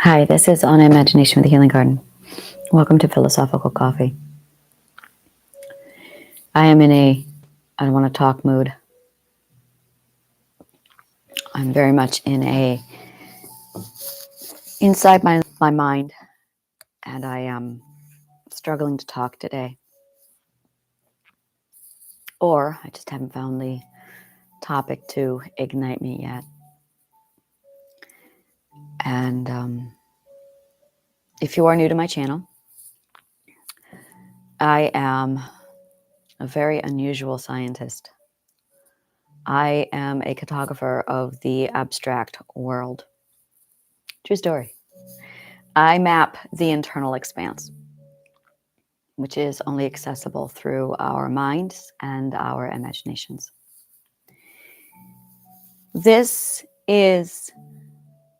Hi, this is On Imagination with the Healing Garden. Welcome to Philosophical Coffee. I am in I want to talk mood. I'm very much inside my mind, and I am struggling to talk today. Or I just haven't found the topic to ignite me yet. And if you are new to my channel, I am a very unusual scientist. I am a cartographer of the abstract world. True story. I map the internal expanse, which is only accessible through our minds and our imaginations. This is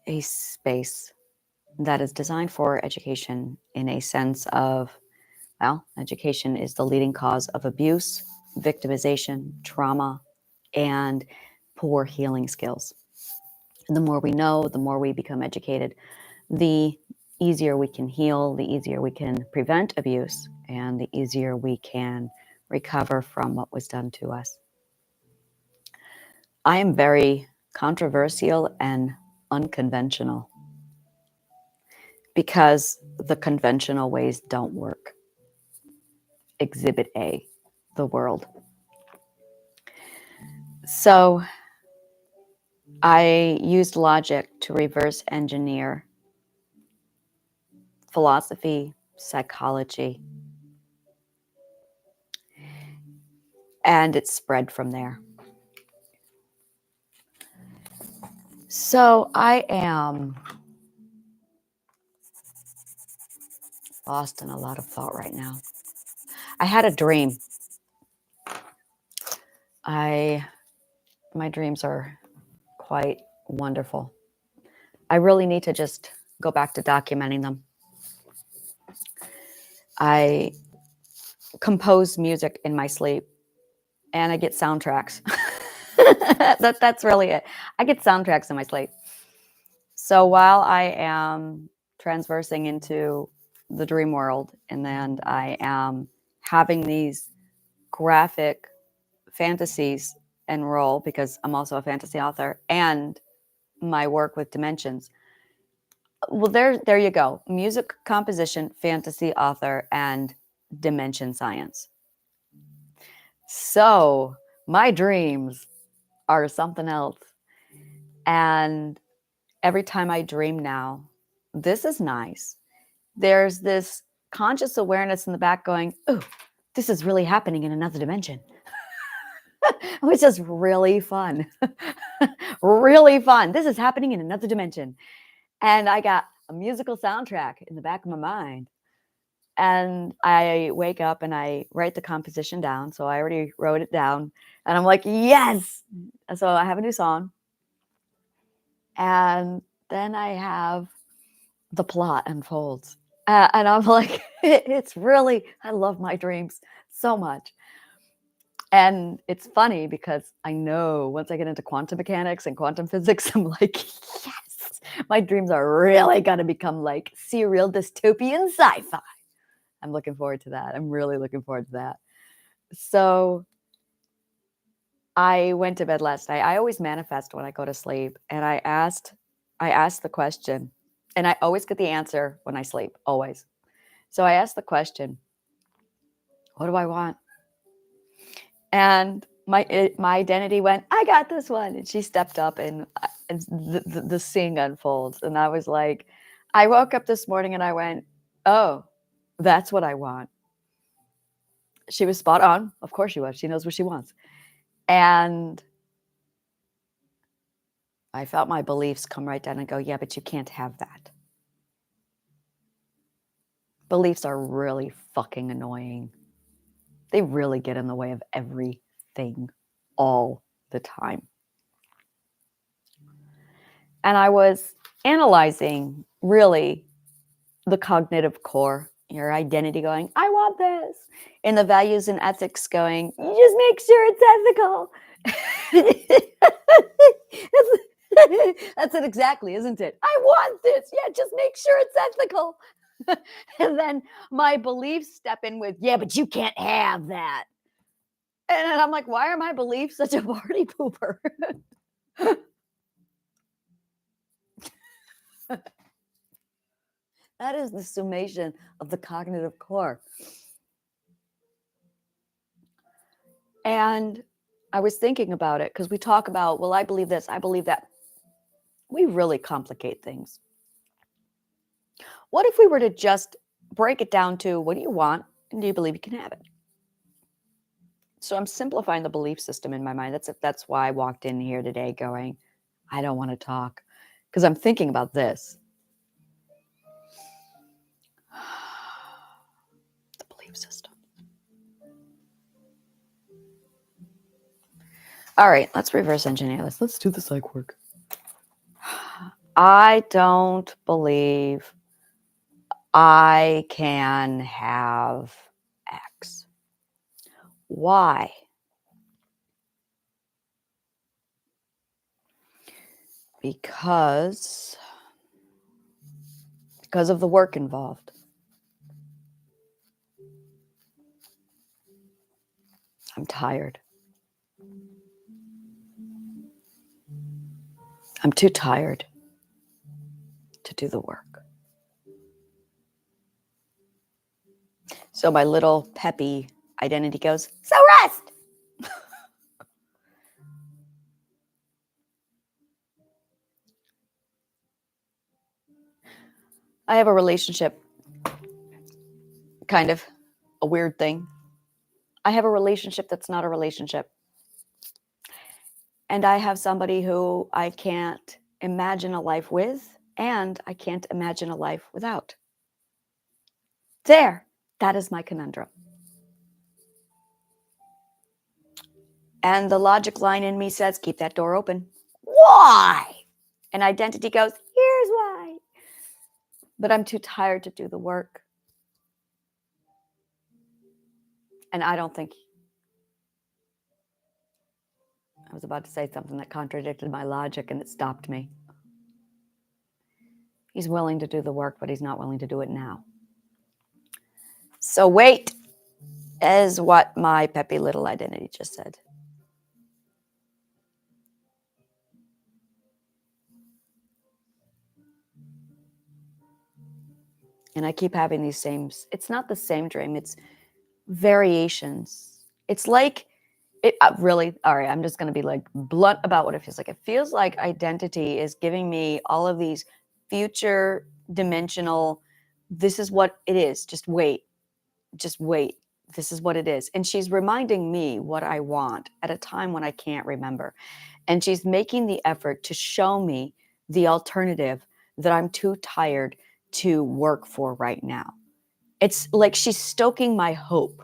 a space that is designed for education in a sense of, well, education is the leading cause of abuse, victimization, trauma, and poor healing skills. And the more we know, the more we become educated, the easier we can heal, the easier we can prevent abuse, and the easier we can recover from what was done to us. I am very controversial and unconventional because the conventional ways don't work. Exhibit A, the world. So I used logic to reverse engineer philosophy, psychology, and it spread from there. So I am lost in a lot of thought right now. I had a dream. My dreams are quite wonderful. I really need to just go back to documenting them. I compose music in my sleep, and I get soundtracks. That's really it. I get soundtracks in my sleep. So while I am transversing into the dream world, and then I am having these graphic fantasies enroll, because I'm also a fantasy author, and my work with dimensions. Well, there you go. Music composition, fantasy author, and dimension science. So my dreams are something else. And every time I dream now, this is nice. There's this conscious awareness in the back going, oh, this is really happening in another dimension. Which is really fun. Really fun. This is happening in another dimension. And I got a musical soundtrack in the back of my mind. And I wake up and I write the composition down. So I already wrote it down. And I'm like, yes. So I have a new song. And then I have the plot unfolds. And I'm like, it's really, I love my dreams so much. And it's funny because I know once I get into quantum mechanics and quantum physics, I'm like, yes, my dreams are really going to become like serial dystopian sci-fi. I'm looking forward to that. I'm really looking forward to that. So I went to bed last night. I always manifest when I go to sleep. And I asked the question, and I always get the answer when I sleep, always. So I asked the question, what do I want? And my identity went, I got this one. And she stepped up, and the scene unfolds. And I was like, I woke up this morning and I went, oh, that's what I want. She was spot on. Of course she was. She knows what she wants. And I felt my beliefs come right down and go, yeah, but you can't have that. Beliefs are really fucking annoying. They really get in the way of everything all the time. And I was analyzing really the cognitive core, your identity going, I want this. And the values and ethics going, you just make sure it's ethical. That's it exactly, isn't it? I want this. Yeah, just make sure it's ethical. And then my beliefs step in with, yeah, but you can't have that. And then I'm like, why are my beliefs such a party pooper? That is the summation of the cognitive core. And I was thinking about it because we talk about, well, I believe this, I believe that. We really complicate things. What if we were to just break it down to, what do you want and do you believe you can have it? So I'm simplifying the belief system in my mind. That's why I walked in here today going, I don't want to talk, because I'm thinking about this. The belief system. All right, let's reverse engineer this. Let's do the psych work. I don't believe I can have X. Why? Because of the work involved. I'm tired. I'm too tired to do the work. So my little peppy identity goes, so rest. I have a relationship, kind of a weird thing. I have a relationship that's not a relationship. And I have somebody who I can't imagine a life with, and I can't imagine a life without. There, that is my conundrum. And the logic line in me says, keep that door open. Why? And identity goes, here's why. But I'm too tired to do the work. And I don't think, I was about to say something that contradicted my logic and it stopped me. He's willing to do the work, but he's not willing to do it now. So wait is what my peppy little identity just said. And I keep having these same, it's not the same dream, it's variations. It's like, it really, all right, I'm just going to be like blunt about what it feels like. It feels like identity is giving me all of these future dimensional, this is what it is. Just wait. This is what it is. And she's reminding me what I want at a time when I can't remember. And she's making the effort to show me the alternative that I'm too tired to work for right now. It's like she's stoking my hope.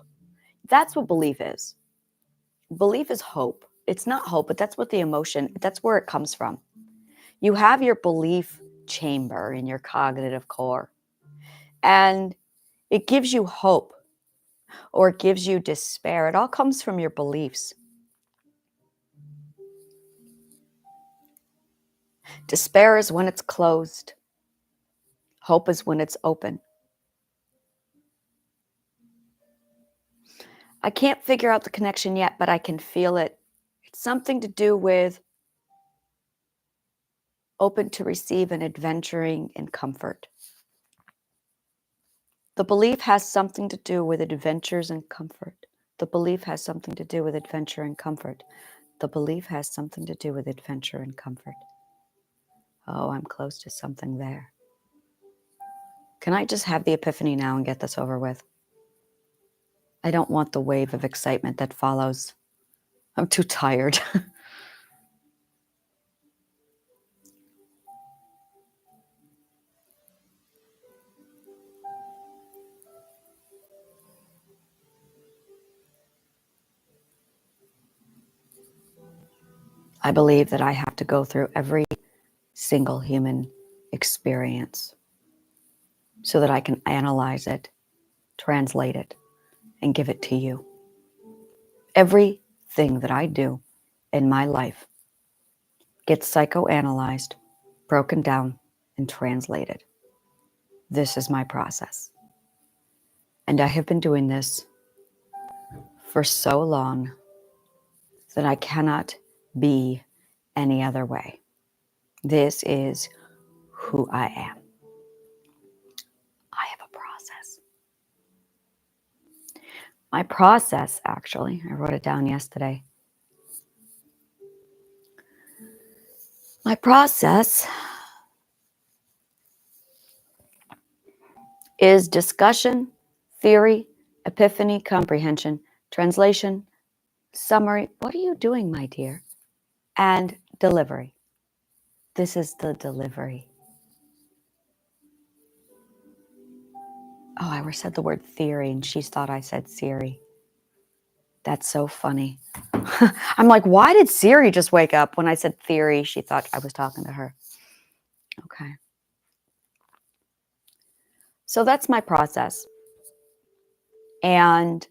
That's what belief is. Belief is hope. It's not hope, but that's what the emotion, that's where it comes from. You have your belief chamber in your cognitive core, and it gives you hope or it gives you despair. It all comes from your beliefs. Despair is when it's closed. Hope is when it's open. I can't figure out the connection yet, but I can feel it. It's something to do with open to receive and adventuring in comfort. The belief has something to do with adventures and comfort. The belief has something to do with adventure and comfort. The belief has something to do with adventure and comfort. Oh, I'm close to something there. Can I just have the epiphany now and get this over with? I don't want the wave of excitement that follows. I'm too tired. I believe that I have to go through every single human experience so that I can analyze it, translate it, and give it to you. Everything that I do in my life gets psychoanalyzed, broken down, and translated. This is my process. And I have been doing this for so long that I cannot be any other way. This is who I am. I have a process. My process, actually, I wrote it down yesterday. My process is discussion, theory, epiphany, comprehension, translation, summary. What are you doing, my dear? And delivery. This is the delivery. Oh, I said the word theory and she thought I said Siri. That's so funny. I'm like, why did Siri just wake up? When I said theory, she thought I was talking to her. Okay. So that's my process. And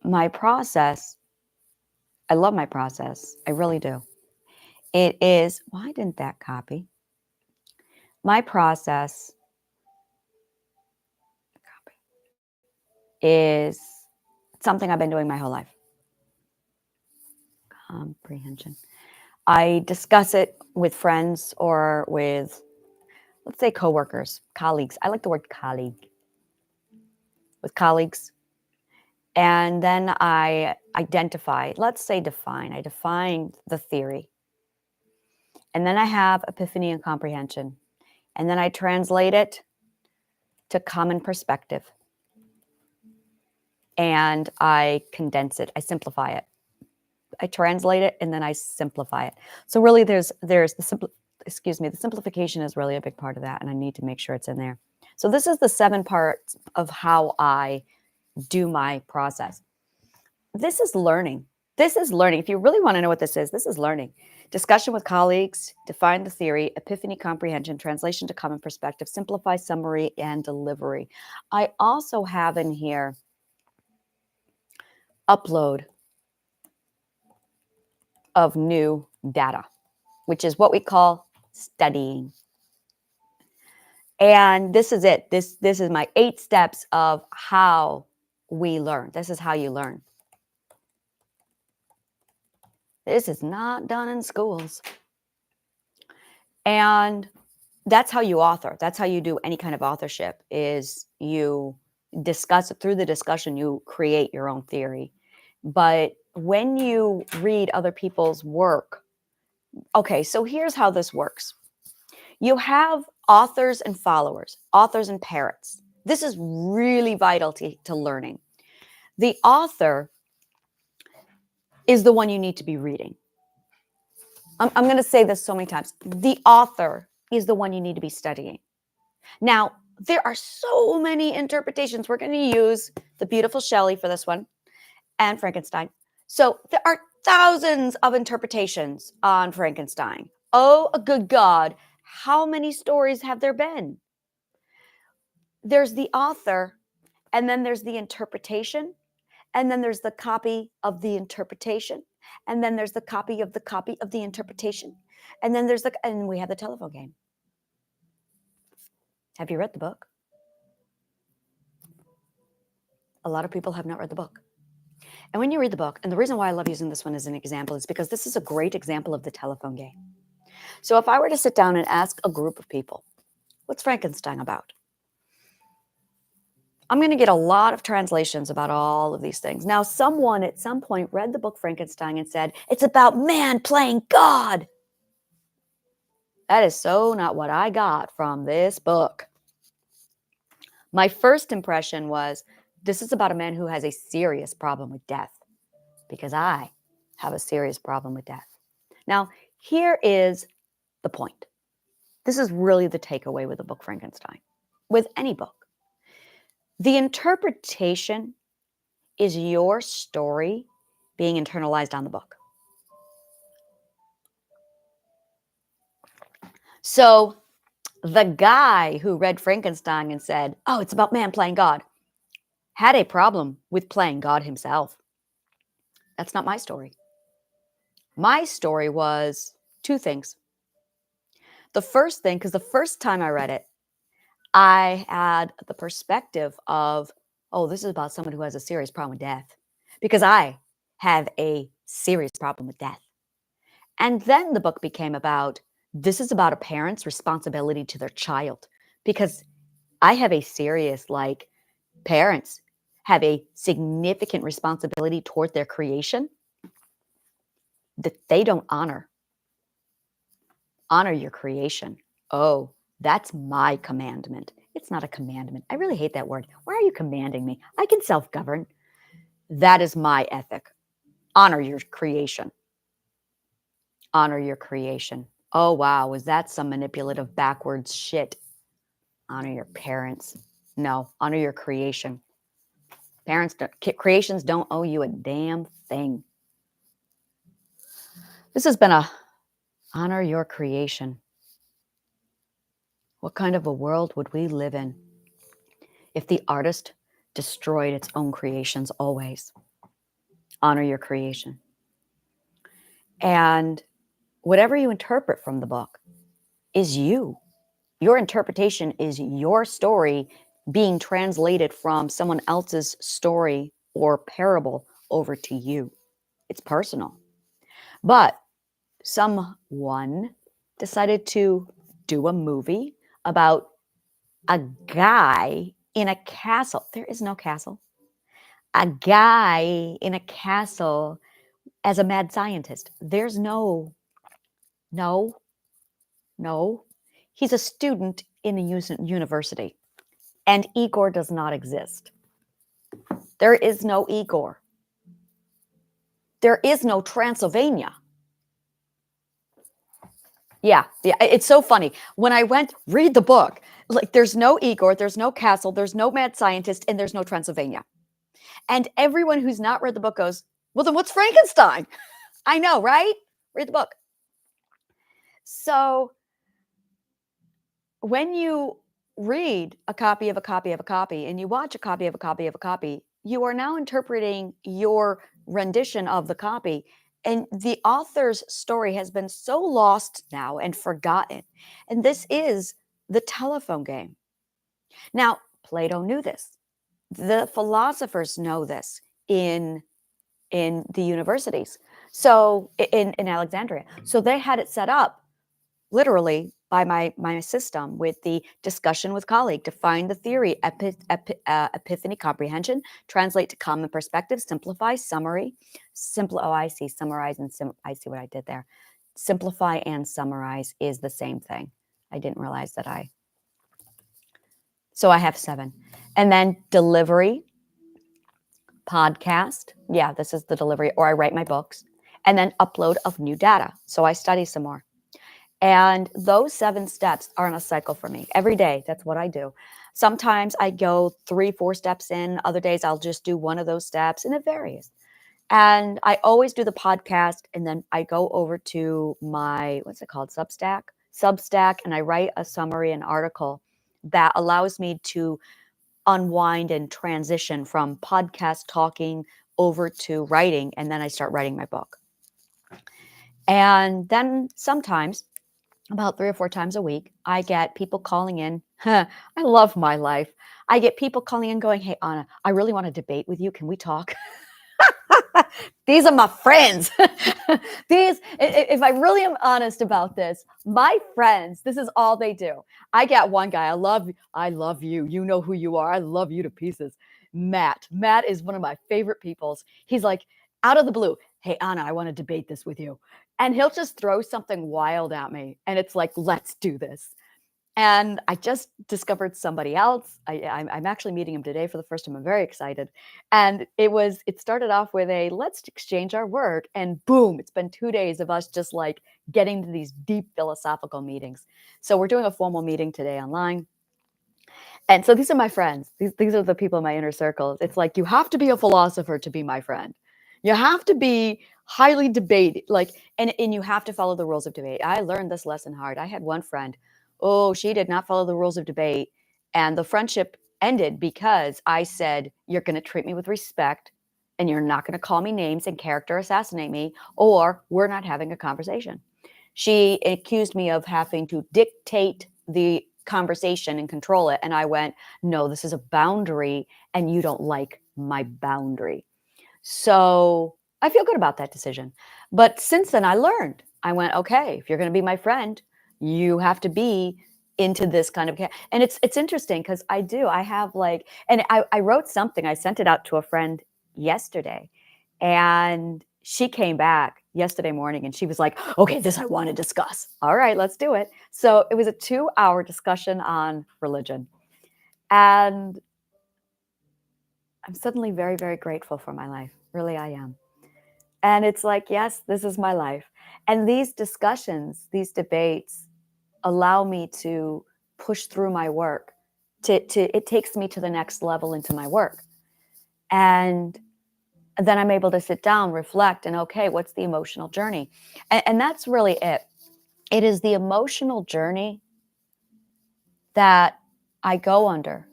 my process, I love my process. I really do. It is, why didn't that copy? My process is something I've been doing my whole life. Comprehension. I discuss it with friends or with, let's say, coworkers, colleagues. I like the word colleague. With colleagues. And then I identify, let's say define. I define the theory. And then I have epiphany and comprehension. And then I translate it to common perspective. And I condense it. I simplify it. I translate it and then I simplify it. So really there's the simplification is really a big part of that, and I need to make sure it's in there. So this is the 7 parts of how I do my process. This is learning. This is learning. If you really want to know what this is learning. Discussion with colleagues, define the theory, epiphany, comprehension, translation to common perspective, simplify, summary, and delivery. I also have in here upload of new data, which is what we call studying. And this is it. This is my 8 steps of how we learn. This is how you learn. This is not done in schools. And that's how you author. That's how you do any kind of authorship, is you discuss it. Through the discussion, you create your own theory. But when you read other people's work, okay, so here's how this works. You have authors and followers, authors and parrots. This is really vital to learning. The author is the one you need to be reading. I'm going to say this so many times. The author is the one you need to be studying. Now, there are so many interpretations. We're going to use the beautiful Shelley for this one and Frankenstein. So there are thousands of interpretations on Frankenstein. Oh, a good God. How many stories have there been? There's the author, and then there's the interpretation, and then there's the copy of the interpretation, and then there's the copy of the interpretation, and then and we have the telephone game. Have you read the book? A lot of people have not read the book. And when you read the book, and the reason why I love using this one as an example is because this is a great example of the telephone game. So if I were to sit down and ask a group of people, what's Frankenstein about? I'm going to get a lot of translations about all of these things. Now, someone at some point read the book Frankenstein and said, it's about man playing God. That is so not what I got from this book. My first impression was, this is about a man who has a serious problem with death, because I have a serious problem with death. Now, here is the point. This is really the takeaway with the book Frankenstein, with any book. The interpretation is your story being internalized on the book. So the guy who read Frankenstein and said, oh, it's about man playing God, had a problem with playing God himself. That's not my story. My story was 2 things. The first thing, because the first time I read it, I had the perspective of, oh, this is about someone who has a serious problem with death, because I have a serious problem with death. And then the book became about, this is about a parent's responsibility to their child, because I have a serious, like, parents have a significant responsibility toward their creation that they don't honor. Honor your creation. Oh, that's my commandment. It's not a commandment. I really hate that word. Why are you commanding me? I can self-govern. That is my ethic. Honor your creation. Honor your creation. Oh, wow. Was that some manipulative backwards shit? Honor your parents. No, honor your creation. Creations don't owe you a damn thing. This has been a honor your creation. What kind of a world would we live in if the artist destroyed its own creations always? Honor your creation. And whatever you interpret from the book is you. Your interpretation is your story being translated from someone else's story or parable over to you. It's personal. But someone decided to do a movie about a guy in a castle. There is no castle. A guy in a castle as a mad scientist. There's no. He's a student in a university, and Igor does not exist. There is no Igor. There is no Transylvania. Yeah, it's so funny. When I went read the book, like, there's no Igor, there's no castle, there's no mad scientist, and there's no Transylvania. And everyone who's not read the book goes, well, then what's Frankenstein? I know, right? Read the book. So when you read a copy of a copy of a copy and you watch a copy of a copy of a copy, you are now interpreting your rendition of the copy. And the author's story has been so lost now and forgotten. And this is the telephone game. Now, Plato knew this. The philosophers know this in the universities. So in Alexandria. So they had it set up literally by my system with the discussion with colleague, define the theory, epiphany, comprehension, translate to common perspective, simplify, summary, oh, I see, summarize and I see what I did there. Simplify and summarize is the same thing. I didn't realize that so I have 7. And then delivery, podcast. Yeah, this is the delivery, or I write my books, and then upload of new data. So I study some more. And those 7 steps are in a cycle for me every day. That's what I do. Sometimes I go 3-4 steps in. Other days I'll just do one of those steps, and it varies. And I always do the podcast, and then I go over to my, what's it called? Substack, and I write a summary, an article that allows me to unwind and transition from podcast talking over to writing. And then I start writing my book. And then sometimes, about 3 or 4 times a week, I get people calling in. I love my life. I get people calling in going, hey, Anna, I really want to debate with you. Can we talk? These are my friends. If I really am honest about this, my friends, this is all they do. I got one guy. I love you. You know who you are. I love you to pieces. Matt is one of my favorite peoples. He's like, out of the blue, hey, Anna, I want to debate this with you. And he'll just throw something wild at me. And it's like, let's do this. And I just discovered somebody else. I'm actually meeting him today for the first time. I'm very excited. And it started off with a, let's exchange our work. And boom, it's been 2 days of us just like getting to these deep philosophical meetings. So we're doing a formal meeting today online. And so these are my friends. These are the people in my inner circles. It's like, you have to be a philosopher to be my friend. You have to be highly debated, and you have to follow the rules of debate. I learned this lesson hard. I had one friend. Oh, she did not follow the rules of debate. And the friendship ended because I said, you're going to treat me with respect and you're not going to call me names and character assassinate me, or we're not having a conversation. She accused me of having to dictate the conversation and control it. And I went, no, this is a boundary and you don't like my boundary. So I feel good about that decision. But since then I learned, I went, okay, if you're going to be my friend, you have to be into this kind of, and it's interesting because I have like, and I wrote something, I sent it out to a friend yesterday, and she came back yesterday morning and she was like, okay, this I want to discuss. All right, let's do it. So it was a 2-hour discussion on religion. And I'm suddenly very, very grateful for my life. Really, I am. And it's like, yes, this is my life. And these discussions, these debates allow me to push through my work. It takes me to the next level into my work. And then I'm able to sit down, reflect, and okay, what's the emotional journey? And that's really it. It is the emotional journey that I go under.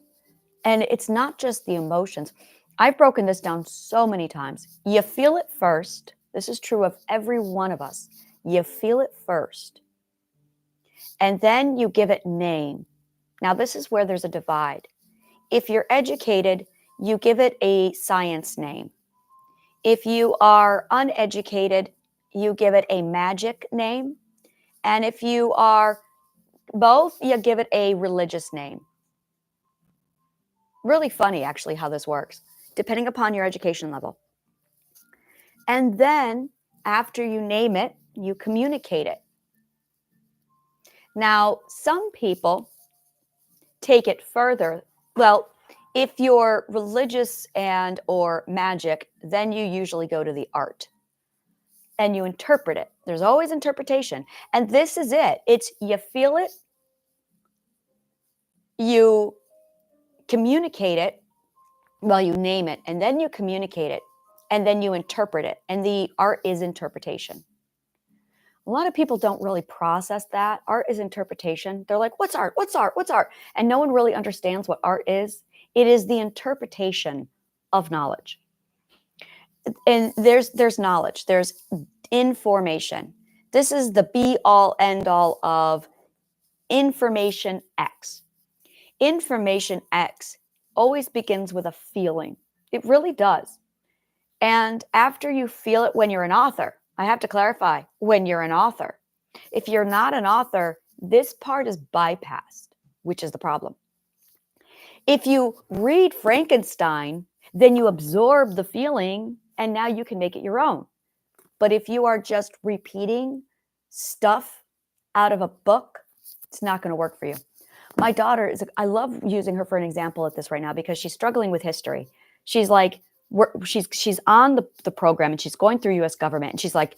And it's not just the emotions. I've broken this down so many times. You feel it first. This is true of every one of us. You feel it first. And then you give it name. Now, this is where there's a divide. If you're educated, you give it a science name. If you are uneducated, you give it a magic name. And if you are both, you give it a religious name. Really funny, actually, how this works, depending upon your education level. And then after you name it, you communicate it. Now, some people take it further. Well, if you're religious and or magic, then you usually go to the art and you interpret it. There's always interpretation. And this is it. It's you feel it, you communicate it, well, you name it, and then you communicate it, and then you interpret it. And the art is interpretation. A lot of people don't really process that. Art is interpretation. They're like, what's art? What's art? What's art? And no one really understands what art is. It is the interpretation of knowledge. And there's knowledge, there's information. This is the be all end all of information X. Information X always begins with a feeling. It really does. And after you feel it when you're an author, I have to clarify, when you're an author. If you're not an author, this part is bypassed, which is the problem. If you read Frankenstein, then you absorb the feeling and now you can make it your own. But if you are just repeating stuff out of a book, it's not going to work for you. My daughter I love using her for an example at this right now because she's struggling with history. She's like, she's on the program and she's going through US government and she's like,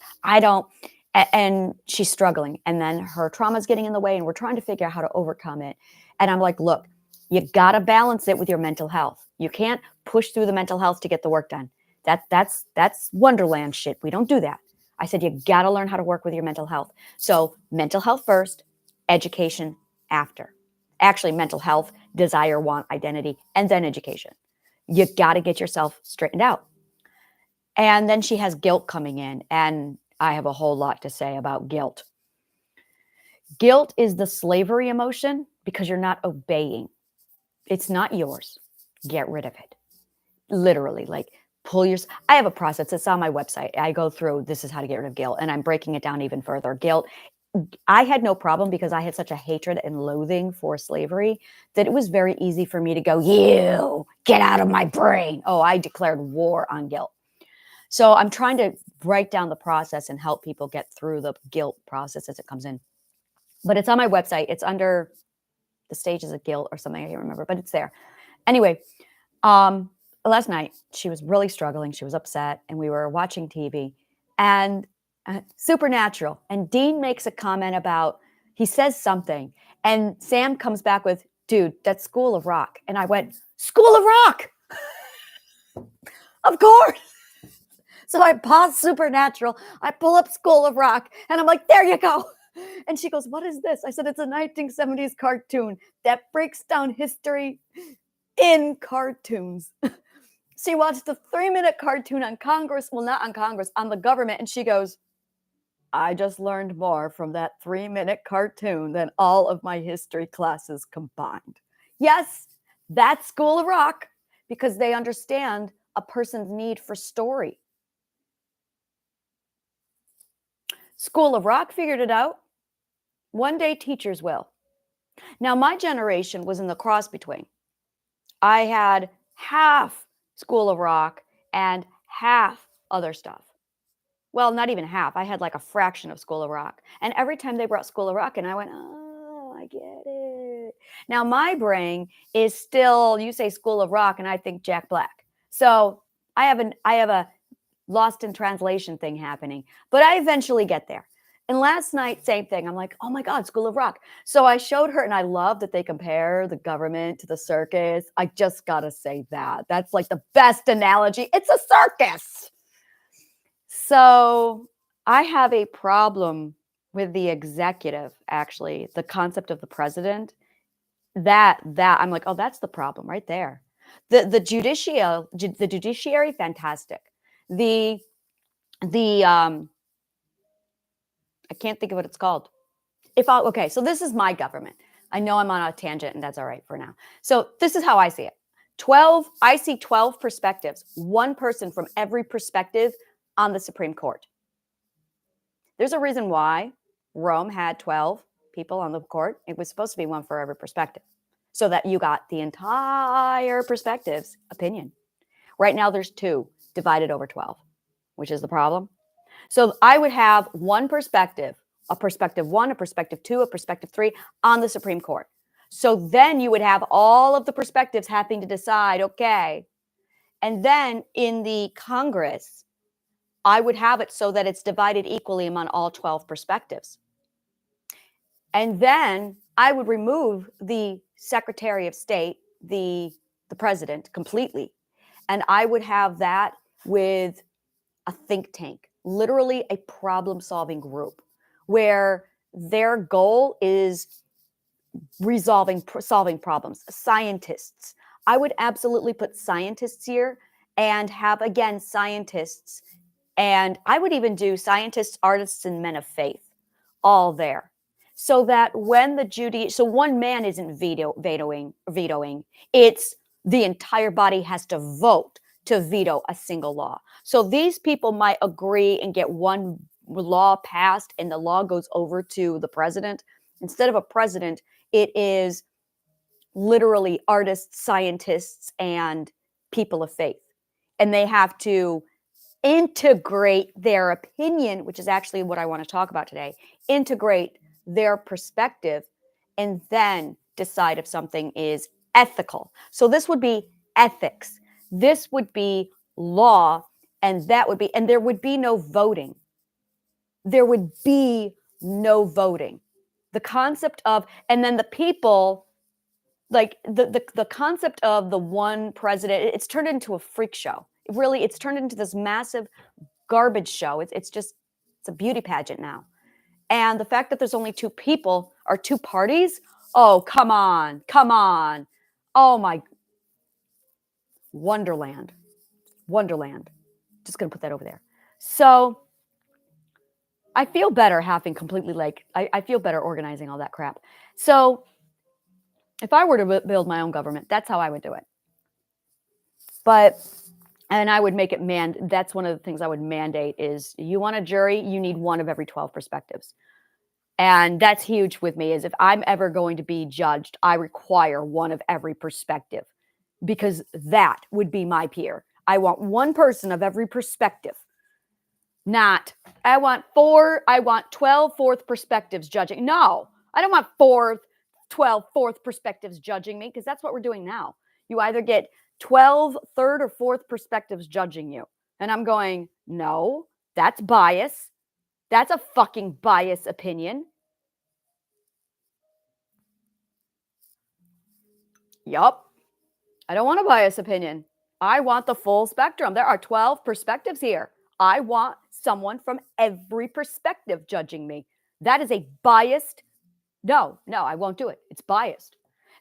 and she's struggling. And then her trauma is getting in the way and we're trying to figure out how to overcome it. And I'm like, look, you got to balance it with your mental health. You can't push through the mental health to get the work done. That's Wonderland shit. We don't do that. I said, you got to learn how to work with your mental health. So mental health first, education after. Actually, mental health, desire, want, identity, and then education. You got to get yourself straightened out. And then she has guilt coming in. And I have a whole lot to say about guilt. Guilt is the slavery emotion because you're not obeying. It's not yours. Get rid of it. Literally, like I have a process. It's on my website. I go through, this is how to get rid of guilt. And I'm breaking it down even further. Guilt, I had no problem because I had such a hatred and loathing for slavery that it was very easy for me to go, you get out of my brain. Oh, I declared war on guilt. So I'm trying to break down the process and help people get through the guilt process as it comes in. But it's on my website. It's under the stages of guilt or something. I can't remember, but it's there. Anyway, last night she was really struggling. She was upset and we were watching TV and Supernatural. And Dean makes a comment about, he says something and Sam comes back with, dude, that's School of Rock. And I went, School of Rock. Of course. So I pause Supernatural. I pull up School of Rock and I'm like, there you go. And she goes, what is this? I said, it's a 1970s cartoon that breaks down history in cartoons. She watched a 3-minute cartoon on Congress. Well, not on Congress, on the government. And she goes, I just learned more from that 3-minute cartoon than all of my history classes combined. Yes, that's School of Rock, because they understand a person's need for story. School of Rock figured it out. One day teachers will. Now, my generation was in the cross between. I had half School of Rock and half other stuff. Well, not even half. I had like a fraction of School of Rock. And every time they brought School of Rock and I went, oh, I get it. Now my brain is still, you say School of Rock and I think Jack Black. So I have a lost in translation thing happening, but I eventually get there. And last night, same thing. I'm like, oh my God, School of Rock. So I showed her, and I love that they compare the government to the circus. I just got to say that. That's like the best analogy. It's a circus. So I have a problem with the executive, actually, the concept of the president. That I'm like, oh, that's the problem right there. The judiciary, fantastic. The I can't think of what it's called. Okay, so this is my government. I know I'm on a tangent, and that's all right for now. So this is how I see it. I see 12 perspectives, one person from every perspective on the Supreme Court. There's a reason why Rome had 12 people on the court. It was supposed to be one for every perspective, so that you got the entire perspective's opinion. Right now, there's 2 divided over 12, which is the problem. So I would have one perspective, a perspective 1, a perspective 2, a perspective 3 on the Supreme Court. So then you would have all of the perspectives having to decide, okay. And then in the Congress, I would have it so that it's divided equally among all 12 perspectives. And then I would remove the Secretary of State, the president, completely. And I would have that with a think tank, literally a problem-solving group, where their goal is solving problems. Scientists. I would absolutely put scientists here and have, again, scientists. And I would even do scientists, artists, and men of faith all there. So that when so one man isn't vetoing, it's the entire body has to vote to veto a single law. So these people might agree and get one law passed, and the law goes over to the president. Instead of a president, it is literally artists, scientists, and people of faith. And they have to integrate their opinion, which is actually what I want to talk about today, integrate their perspective, and then decide if something is ethical. So this would be ethics. This would be law, and that would be, and there would be no voting. There would be no voting. The concept of, and then the people, like the concept of the one president, it's turned into a freak show. It's turned into this massive garbage show. It's a beauty pageant now. And the fact that there's only 2 people or 2 parties, oh, come on. Oh my, Wonderland. Just going to put that over there. So I feel better having completely I feel better organizing all that crap. So if I were to build my own government, that's how I would do it. And I would make it that's one of the things I would mandate is, you want a jury, you need one of every 12 perspectives. And that's huge with me, is if I'm ever going to be judged, I require one of every perspective, because that would be my peer. I want one person of every perspective. I want 12 fourth perspectives judging. No, I don't want 12 fourth perspectives judging me, because that's what we're doing now. You either get 12 third or fourth perspectives judging you. And I'm going, no, that's bias. That's a fucking biased opinion. Yup. I don't want a biased opinion. I want the full spectrum. There are 12 perspectives here. I want someone from every perspective judging me. That is a biased. No, I won't do it. It's biased.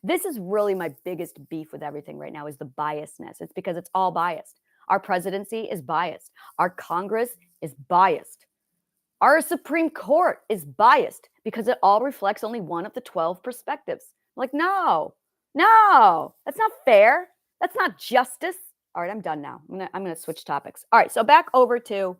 This is really my biggest beef with everything right now, is the biasness. It's because it's all biased. Our presidency is biased. Our Congress is biased. Our Supreme Court is biased because it all reflects only one of the 12 perspectives. Like, no, that's not fair. That's not justice. All right, I'm done now. I'm gonna switch topics. All right, so back over to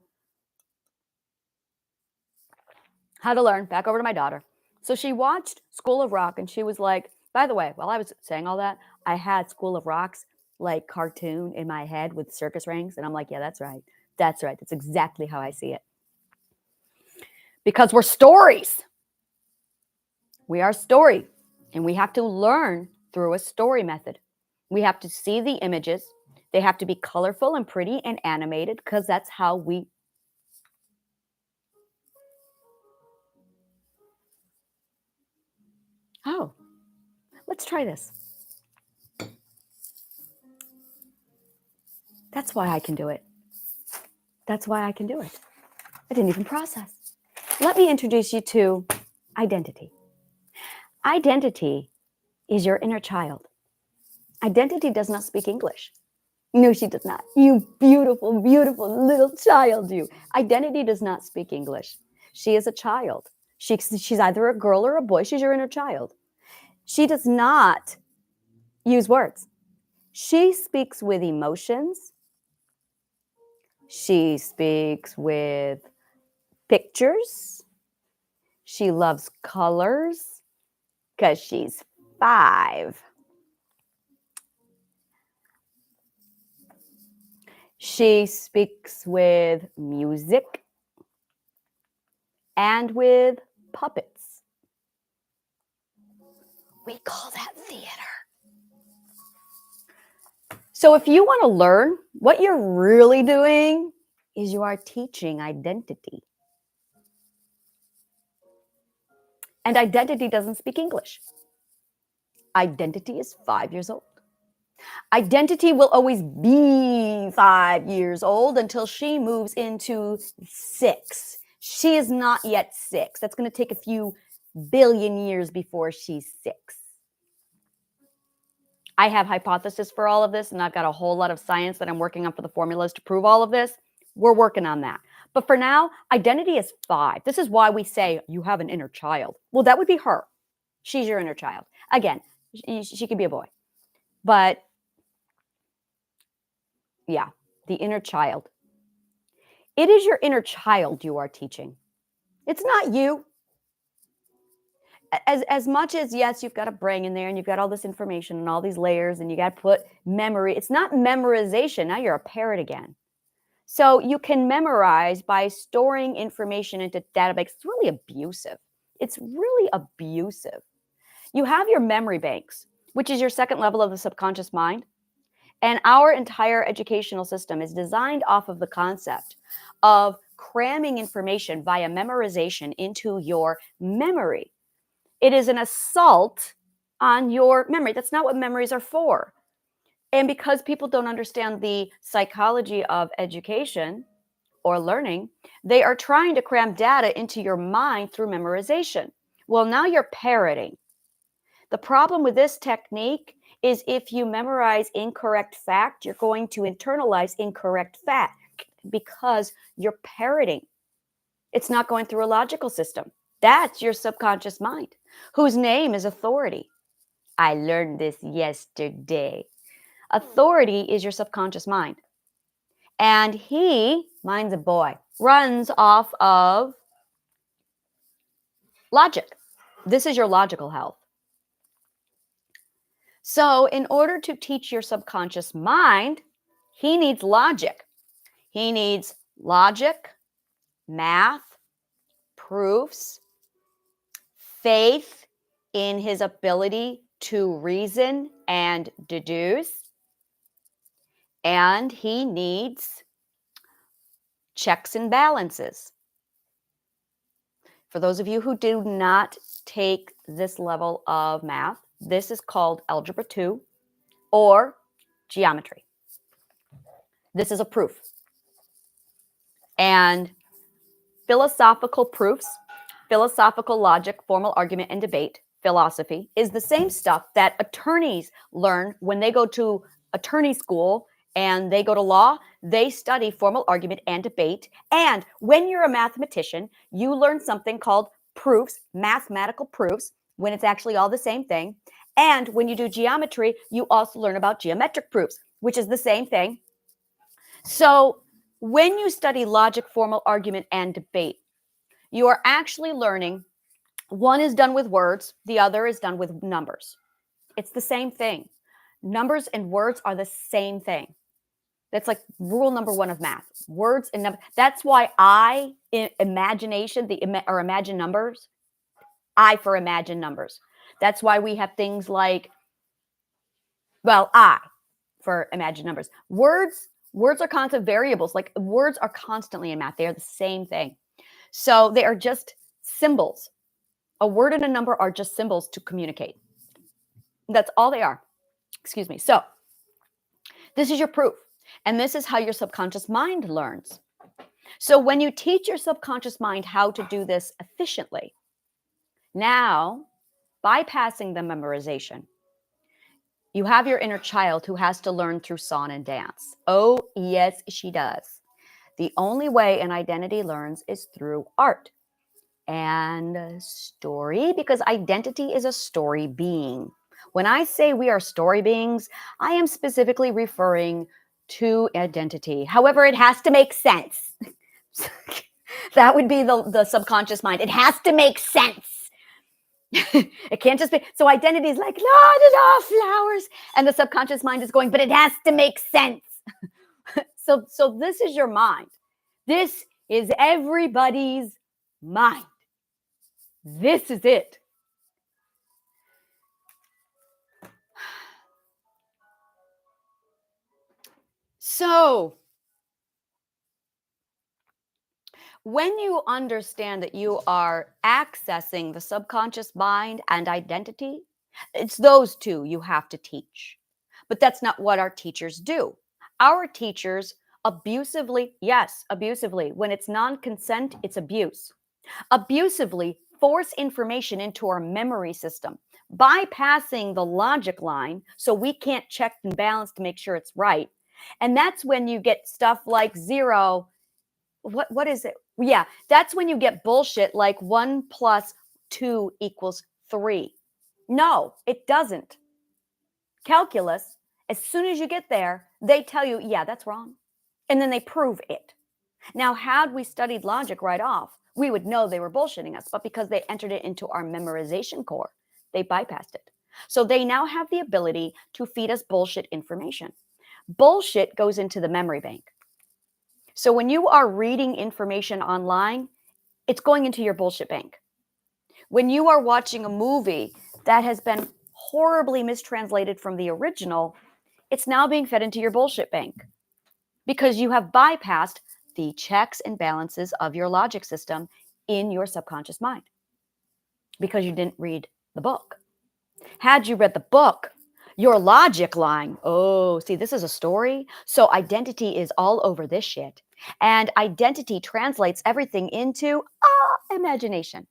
how to learn, back over to my daughter. So she watched School of Rock and she was like, by the way, while I was saying all that, I had School of Rock's like cartoon in my head with circus rings. And I'm like, yeah, that's right. That's right. That's exactly how I see it. Because we're stories. We are story. And we have to learn through a story method. We have to see the images. They have to be colorful and pretty and animated because that's how we. Oh, let's try this. That's why I can do it. That's why I can do it. I didn't even process. Let me introduce you to identity. Identity is your inner child. Identity does not speak English. No, she does not. You beautiful, beautiful little child, you. Identity does not speak English. She is a child. She's either a girl or a boy. She's your inner child. She does not use words. She speaks with emotions. She speaks with pictures. She loves colors because she's 5. She speaks with music and with puppets. We call that theater. So if you want to learn, what you're really doing is you are teaching identity. And identity doesn't speak English. Identity is 5 years old. Identity will always be 5 years old until she moves into 6. She is not yet 6. That's going to take a few billion years before she's 6. I have hypothesis for all of this, and I've got a whole lot of science that I'm working on for the formulas to prove all of this. We're working on that. But for now, identity is 5. This is why we say you have an inner child. Well, that would be her. She's your inner child. Again, she could be a boy. But yeah, the inner child. It is your inner child you are teaching. It's not you. As much as, yes, you've got a brain in there and you've got all this information and all these layers and you got to put memory. It's not memorization. Now you're a parrot again. So you can memorize by storing information into databanks. It's really abusive. It's really abusive. You have your memory banks, which is your second level of the subconscious mind. And our entire educational system is designed off of the concept of cramming information via memorization into your memory. It is an assault on your memory. That's not what memories are for. And because people don't understand the psychology of education or learning, they are trying to cram data into your mind through memorization. Well, now you're parroting. The problem with this technique is if you memorize incorrect fact, you're going to internalize incorrect fact because you're parroting. It's not going through a logical system. That's your subconscious mind, whose name is authority. I learned this yesterday. Authority is your subconscious mind. And mine's a boy, runs off of logic. This is your logical health. So in order to teach your subconscious mind, he needs logic. He needs logic, math, proofs, faith in his ability to reason and deduce. And he needs checks and balances. For those of you who do not take this level of math, this is called Algebra 2 or geometry. This is a proof. And philosophical proofs, philosophical logic, formal argument and debate, philosophy, is the same stuff that attorneys learn when they go to attorney school and they go to law, they study formal argument and debate. And when you're a mathematician, you learn something called proofs, mathematical proofs, when it's actually all the same thing. And when you do geometry, you also learn about geometric proofs, which is the same thing. So when you study logic, formal argument, and debate, you are actually learning. One is done with words, the other is done with numbers. It's the same thing. Numbers and words are the same thing. That's like rule number one of math. Words and numbers. That's why imagination, or imagine numbers, I for imagine numbers. That's why we have things like, well, I for imagine numbers. Words are constant variables. Like words are constantly in math. They are the same thing. So they are just symbols. A word and a number are just symbols to communicate. That's all they are. Excuse me. So this is your proof. And this is how your subconscious mind learns. So when you teach your subconscious mind how to do this efficiently, now bypassing the memorization, you have your inner child who has to learn through song and dance. Oh, yes, she does. The only way an identity learns is through art and story, because identity is a story being. When I say we are story beings, I am specifically referring to identity. However, it has to make sense. That would be the subconscious mind. It has to make sense. It can't just be. So identity is like, la, la, la, flowers. And the subconscious mind is going, but it has to make sense. So this is your mind. This is everybody's mind. This is it. So when you understand that you are accessing the subconscious mind and identity, it's those two you have to teach. But that's not what our teachers do. Our teachers abusively, when it's non-consent, it's abuse. Abusively force information into our memory system, bypassing the logic line so we can't check and balance to make sure it's right. And that's when you get stuff like zero. What is it? Yeah, that's when you get bullshit like 1 + 2 = 3. No, it doesn't. Calculus, as soon as you get there, they tell you, yeah, that's wrong. And then they prove it. Now, had we studied logic right off, we would know they were bullshitting us. But because they entered it into our memorization core, they bypassed it. So they now have the ability to feed us bullshit information. Bullshit goes into the memory bank. So when you are reading information online, it's going into your bullshit bank. When you are watching a movie that has been horribly mistranslated from the original, it's now being fed into your bullshit bank because you have bypassed the checks and balances of your logic system in your subconscious mind because you didn't read the book. Had you read the book, your logic line, oh, see, this is a story. So identity is all over this shit. And identity translates everything into imagination.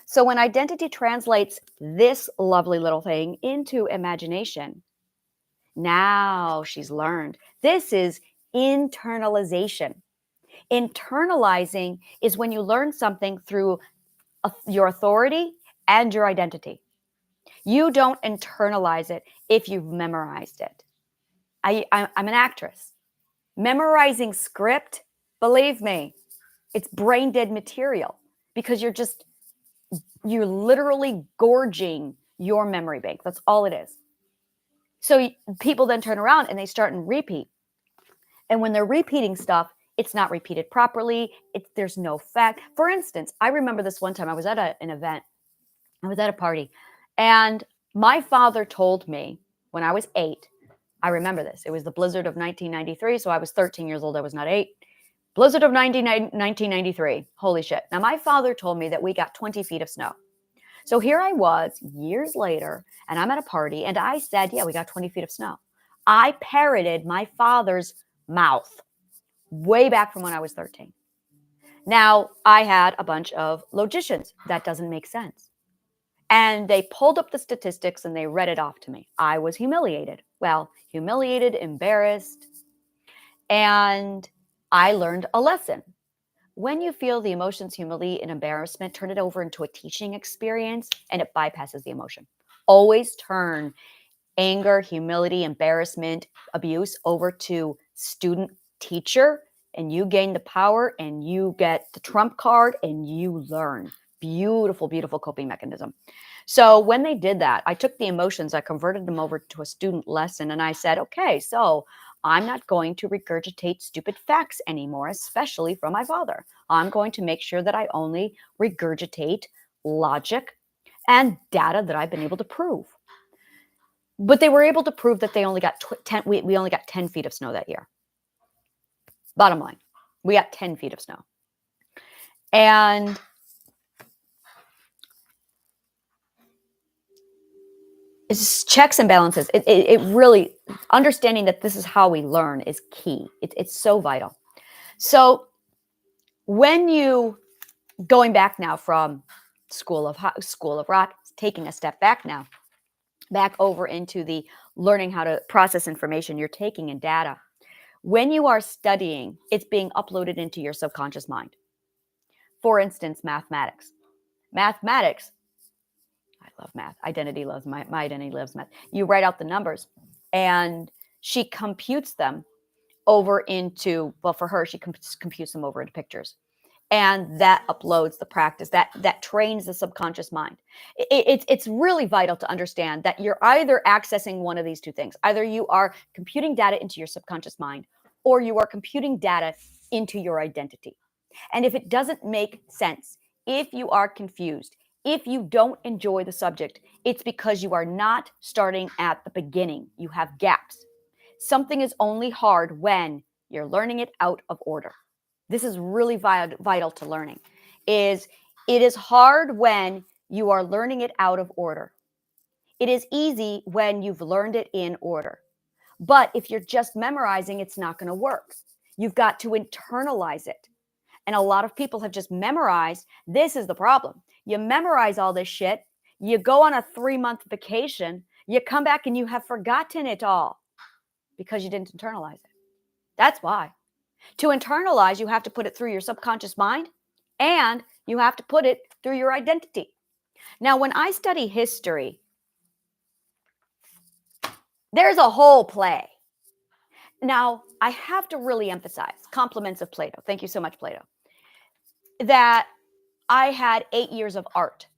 So when identity translates this lovely little thing into imagination, now she's learned. This is internalization. Internalizing is when you learn something through your authority and your identity. You don't internalize it if you've memorized it. I'm an actress. Memorizing script, believe me, it's brain dead material because you're literally gorging your memory bank. That's all it is. So people then turn around and they start and repeat. And when they're repeating stuff, it's not repeated properly. There's no fact. For instance, I remember this one time I was at an event. I was at a party. And my father told me when I was 8, I remember this. It was the blizzard of 1993. So I was 13 years old. I was not 8. Blizzard of 1993. Holy shit. Now, my father told me that we got 20 feet of snow. So here I was years later, and I'm at a party, and I said, yeah, we got 20 feet of snow. I parroted my father's mouth way back from when I was 13. Now, I had a bunch of logicians. That doesn't make sense. And they pulled up the statistics and they read it off to me. I was humiliated. well, humiliated, embarrassed, and I learned a lesson. When you feel the emotions, humility, and embarrassment, turn it over into a teaching experience and it bypasses the emotion. Always turn anger, humility, embarrassment, abuse over to student teacher, and you gain the power and you get the trump card and you learn. Beautiful, beautiful coping mechanism. So when they did that, I took the emotions, I converted them over to a student lesson, and I said, okay, so I'm not going to regurgitate stupid facts anymore, especially from my father. I'm going to make sure that I only regurgitate logic and data that I've been able to prove. But they were able to prove that they only got 10, we only got 10 feet of snow that year. Bottom line, we got 10 feet of snow. And it's just checks and balances. It really, understanding that this is how we learn is key. It's so vital. So when you, going back now from School of Rock, taking a step back now, back over into the learning how to process information you're taking in data. When you are studying, it's being uploaded into your subconscious mind. For instance, mathematics. Mathematics, I love math. My identity loves math. You write out the numbers and she computes them over into, well, for her, she computes them over into pictures. And that uploads the practice, that trains the subconscious mind. It's really vital to understand that you're either accessing one of these two things. Either you are computing data into your subconscious mind, or you are computing data into your identity. And if it doesn't make sense, if you are confused, if you don't enjoy the subject, it's because you are not starting at the beginning. You have gaps. Something is only hard when you're learning it out of order. This is really vital to learning. It is hard when you are learning it out of order. It is easy when you've learned it in order. But if you're just memorizing, it's not going to work. You've got to internalize it. And a lot of people have just memorized. This is the problem. You memorize all this shit. You go on a 3-month vacation. You come back and you have forgotten it all because you didn't internalize it. That's why. To internalize, you have to put it through your subconscious mind and you have to put it through your identity. Now, when I study history, there's a whole play. Now, I have to really emphasize, compliments of Plato. Thank you so much, Plato. That I had 8 years of art.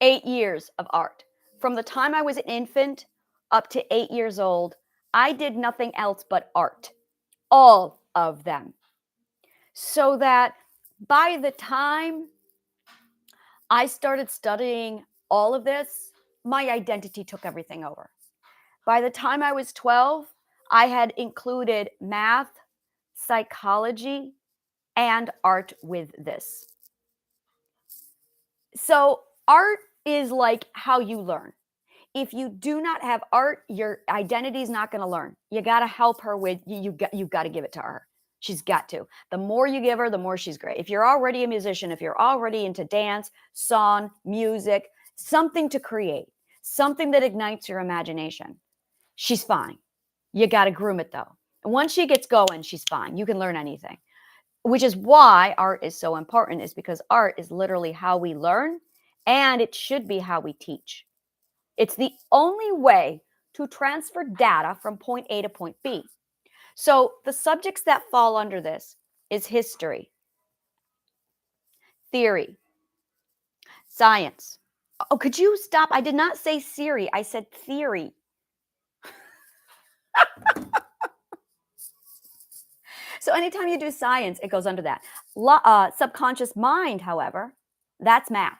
8 years of art. From the time I was an infant up to 8 years old, I did nothing else but art. All of them. So that by the time I started studying all of this, my identity took everything over. By the time I was 12, I had included math, psychology, and art with this. So art is like how you learn. If you do not have art, your identity is not going to learn. You got to help her with, you got to give it to her. She's got to. The more you give her, the more she's great. If you're already a musician, if you're already into dance, song, music, something to create, something that ignites your imagination, she's fine. You got to groom it though. And once she gets going, she's fine. You can learn anything, which is why art is so important, is because art is literally how we learn and it should be how we teach. It's the only way to transfer data from point A to point B. So the subjects that fall under this is history, theory, science. Oh, could you stop? I did not say Siri. I said theory. So anytime you do science, it goes under that. Subconscious mind, however, that's math.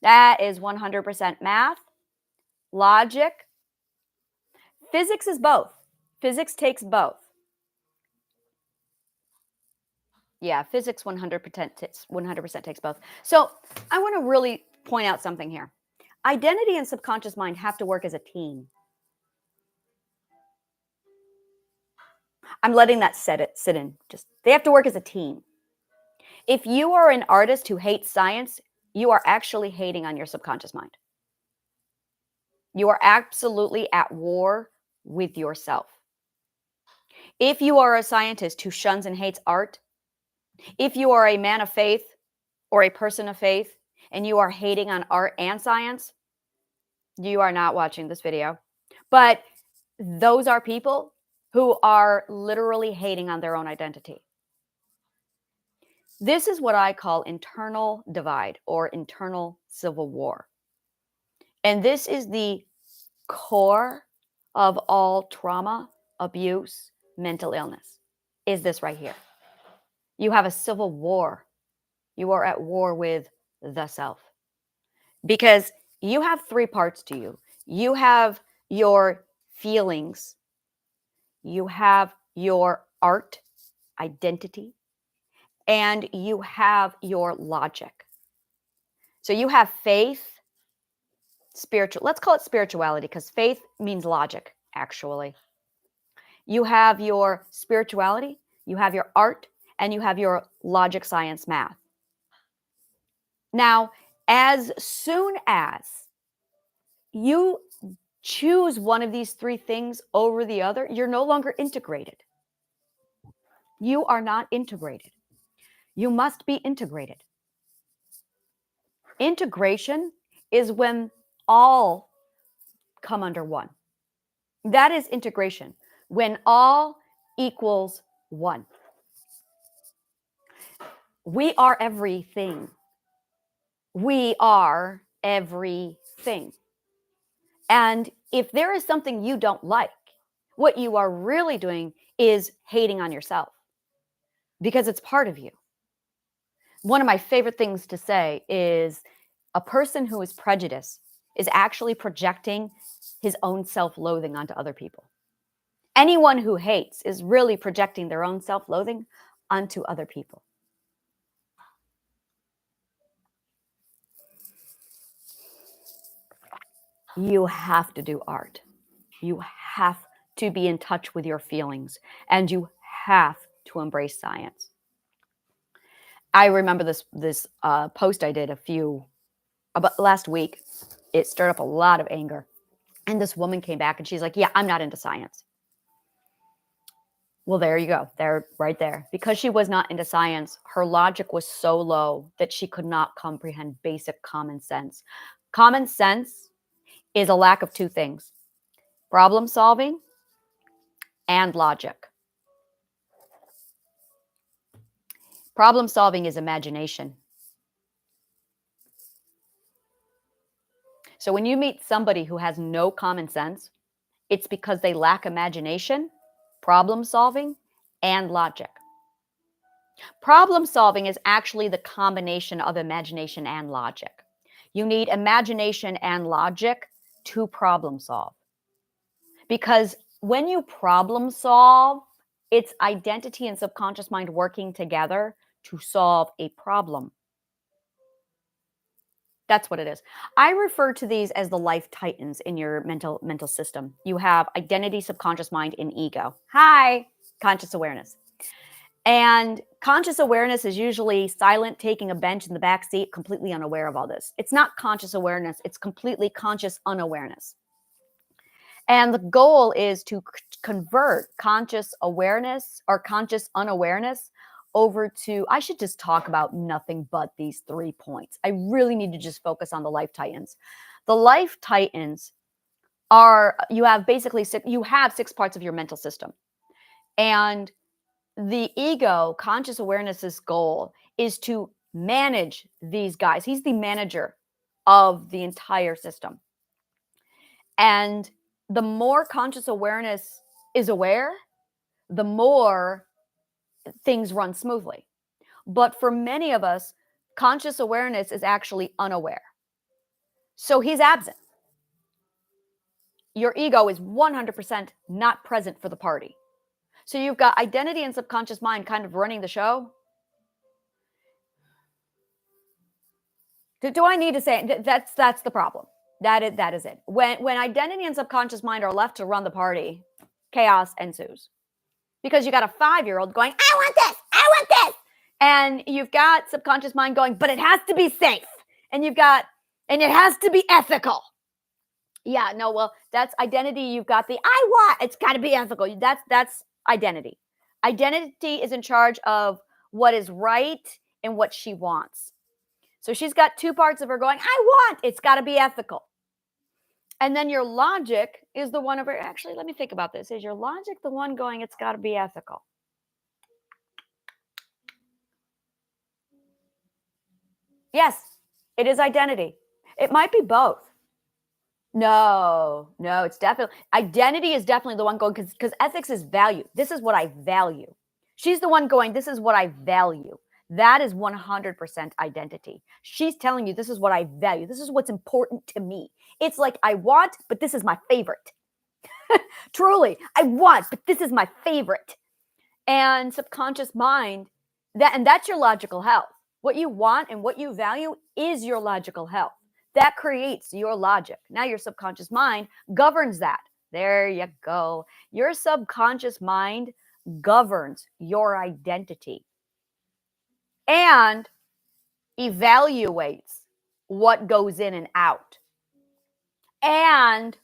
That is 100% math, logic. Physics is both. Physics takes both. Yeah, physics 100% takes both. So I want to really point out something here. Identity and subconscious mind have to work as a team. I'm letting that sit in. Just they have to work as a team. If you are an artist who hates science, you are actually hating on your subconscious mind. You are absolutely at war with yourself. If you are a scientist who shuns and hates art, if you are a man of faith or a person of faith and you are hating on art and science, you are not watching this video. But those are people who are literally hating on their own identity. This is what I call internal divide or internal civil war. And this is the core of all trauma, abuse, mental illness, is this right here. You have a civil war. You are at war with the self. Because you have three parts to you. You have your feelings. You have your art, identity, and you have your logic. So you have faith, spiritual, let's call it spirituality because faith means logic, actually. You have your spirituality, you have your art, and you have your logic, science, math. Now, as soon as you choose one of these three things over the other, you're no longer integrated. You are not integrated. You must be integrated. Integration is when all come under one. That is integration, when all equals one. We are everything. We are everything. And if there is something you don't like, what you are really doing is hating on yourself because it's part of you. One of my favorite things to say is a person who is prejudiced is actually projecting his own self-loathing onto other people. Anyone who hates is really projecting their own self-loathing onto other people. You have to do art. You have to be in touch with your feelings, and you have to embrace science. I remember this post I did about last week. It stirred up a lot of anger. And this woman came back and she's like, yeah, I'm not into science. Well, there you go. There, right there. Because she was not into science, her logic was so low that she could not comprehend basic common sense. Common sense is a lack of two things: problem solving and logic. Problem solving is imagination. So when you meet somebody who has no common sense, it's because they lack imagination, problem solving, and logic. Problem solving is actually the combination of imagination and logic. You need imagination and logic to problem solve. Because when you problem solve, it's identity and subconscious mind working together to solve a problem. That's what it is. I refer to these as the life titans in your mental system. You have identity, subconscious mind, and ego. Hi, conscious awareness. And conscious awareness is usually silent, taking a bench in the back seat, completely unaware of all this. It's not conscious awareness. It's completely conscious unawareness. And the goal is to convert conscious awareness or conscious unawareness over to, I should just talk about nothing but these 3 points. I really need to just focus on the life titans. The life titans are, you have 6 parts of your mental system. And the ego, conscious awareness's goal is to manage these guys. He's the manager of the entire system. And the more conscious awareness is aware, the more things run smoothly. But for many of us, conscious awareness is actually unaware. So he's absent. Your ego is 100% not present for the party. So you've got identity and subconscious mind kind of running the show. Do I need to say that's the problem? That is it. When identity and subconscious mind are left to run the party, chaos ensues. Because you got a 5-year-old going, I want this, I want this. And you've got subconscious mind going, but it has to be safe. And it has to be ethical. Yeah, no, well, that's identity. You've got the I want. It's got to be ethical. That's identity. Identity is in charge of what is right and what she wants. So she's got two parts of her going, I want. It's got to be ethical. And then your logic is the one of her. Actually, let me think about this. Is your logic the one going, it's got to be ethical? Yes, it is identity. It might be both. No, it's definitely identity is definitely the one going because ethics is value. This is what I value. She's the one going, this is what I value. That is 100% identity. She's telling you, this is what I value. This is what's important to me. It's like, I want, but this is my favorite. Truly, I want, but this is my favorite. And subconscious mind, that's your logical health. What you want and what you value is your logical health. That creates your logic. Now your subconscious mind governs that. There you go. Your subconscious mind governs your identity and evaluates what goes in and out and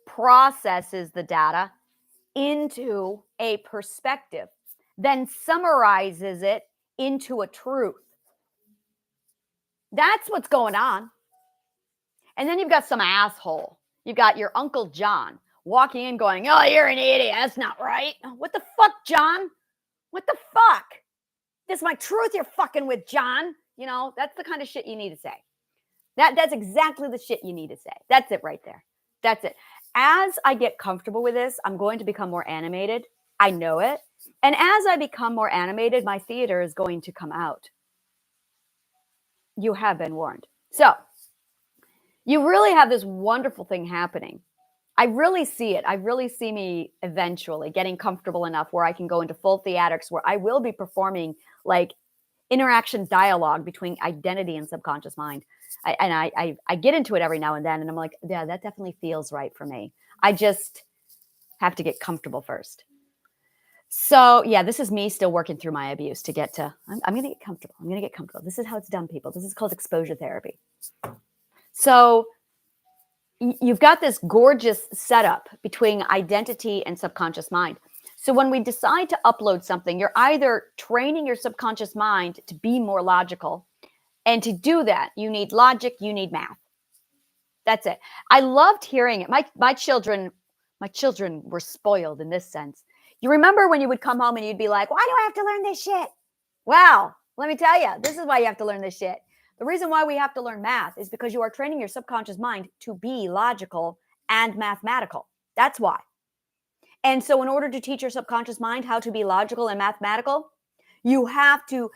processes the data into a perspective, then summarizes it into a truth. That's what's going on. And then you've got some asshole. You've got your Uncle John walking in going, oh, you're an idiot. That's not right. What the fuck, John? What the fuck? This is my truth you're fucking with, John. You know, that's the kind of shit you need to say. That's exactly the shit you need to say. That's it right there. That's it. As I get comfortable with this, I'm going to become more animated. I know it. And as I become more animated, my theater is going to come out. You have been warned. So, you really have this wonderful thing happening. I really see it. I really see me eventually getting comfortable enough where I can go into full theatrics where I will be performing like interaction dialogue between identity and subconscious mind. I get into it every now and then and I'm like, yeah, that definitely feels right for me. I just have to get comfortable first. So yeah, this is me still working through my abuse to get to, I'm going to get comfortable. I'm going to get comfortable. This is how it's done, people. This is called exposure therapy. So you've got this gorgeous setup between identity and subconscious mind. So when we decide to upload something, you're either training your subconscious mind to be more logical. And to do that, you need logic, you need math. That's it. I loved hearing it. My children were spoiled in this sense. You remember when you would come home and you'd be like, why do I have to learn this shit? Well, let me tell you, this is why you have to learn this shit. The reason why we have to learn math is because you are training your subconscious mind to be logical and mathematical. That's why. And so in order to teach your subconscious mind how to be logical and mathematical, you have to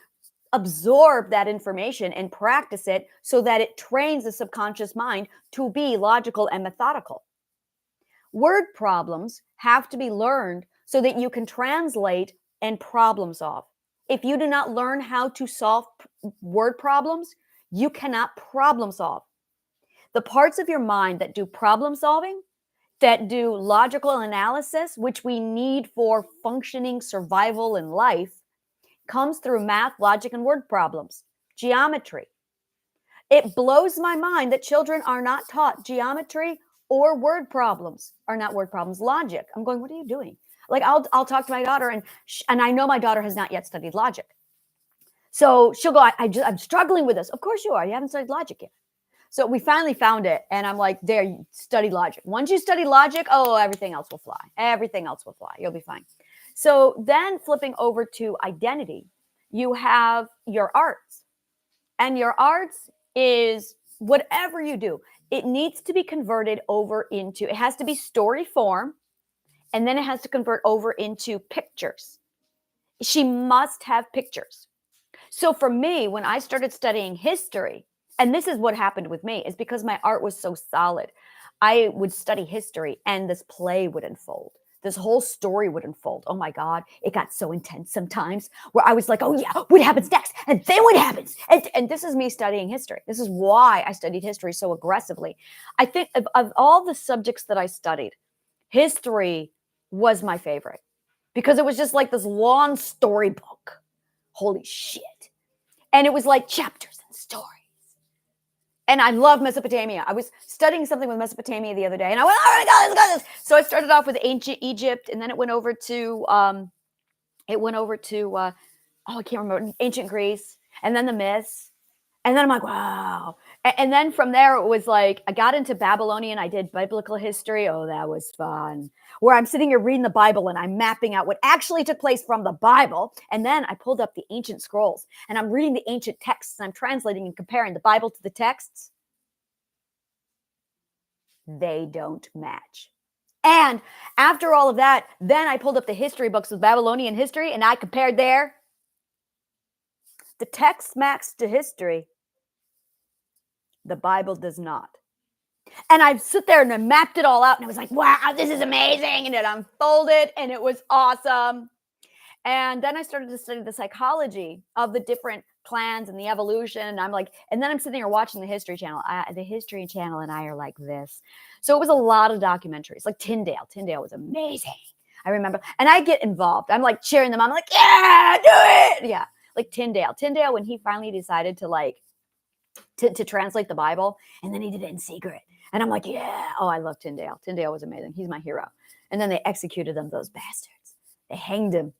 absorb that information and practice it so that it trains the subconscious mind to be logical and methodical. Word problems have to be learned so that you can translate and problem solve. If you do not learn how to solve word problems, you cannot problem solve. The parts of your mind that do problem solving, that do logical analysis, which we need for functioning survival in life, comes through math, logic, and word problems, geometry. It blows my mind that children are not taught geometry or word problems, or not word problems, logic. I'm going, what are you doing? Like I'll talk to my daughter and I know my daughter has not yet studied logic. So she'll go, I'm struggling with this. Of course you are. You haven't studied logic yet. So we finally found it. And I'm like, there, you study logic. Once you study logic, oh, everything else will fly. Everything else will fly. You'll be fine. So then flipping over to identity, you have your arts. And your arts is whatever you do. It needs to be converted over into, it has to be story form. And then it has to convert over into pictures. She must have pictures. So for me, when I started studying history, and this is what happened with me, is because my art was so solid. I would study history and this play would unfold. This whole story would unfold. Oh my God, it got so intense sometimes where I was like, oh yeah, what happens next? And then what happens? And this is me studying history. This is why I studied history so aggressively. I think of all the subjects that I studied, history was my favorite because it was just like this long storybook. Holy shit. And it was like chapters and stories. And I love Mesopotamia. I was studying something with Mesopotamia the other day, and I went, oh my God, let's go this. So I started off with ancient Egypt, and then it went over to, oh, I can't remember, ancient Greece, and then the myths. And then I'm like, wow. And then from there, it was like, I got into Babylonian. I did biblical history. Oh, that was fun. Where I'm sitting here reading the Bible and I'm mapping out what actually took place from the Bible. And then I pulled up the ancient scrolls and I'm reading the ancient texts and I'm translating and comparing the Bible to the texts. They don't match. And after all of that, then I pulled up the history books with Babylonian history and I compared there. The text match to history. The Bible does not. And I sit there and I mapped it all out and I was like, wow, this is amazing. And it unfolded and it was awesome. And then I started to study the psychology of the different clans and the evolution. And I'm like, and then I'm sitting here watching the History Channel. The History Channel and I are like this. So it was a lot of documentaries, like Tyndale. Tyndale was amazing. I remember. And I get involved. I'm like cheering them on. I'm like, yeah, do it. Yeah. Like Tyndale. Tyndale, when he finally decided to translate the Bible, and then he did it in secret. And I'm like, yeah. Oh, I love Tyndale. Tyndale was amazing. He's my hero. And then they executed him, those bastards. They hanged him.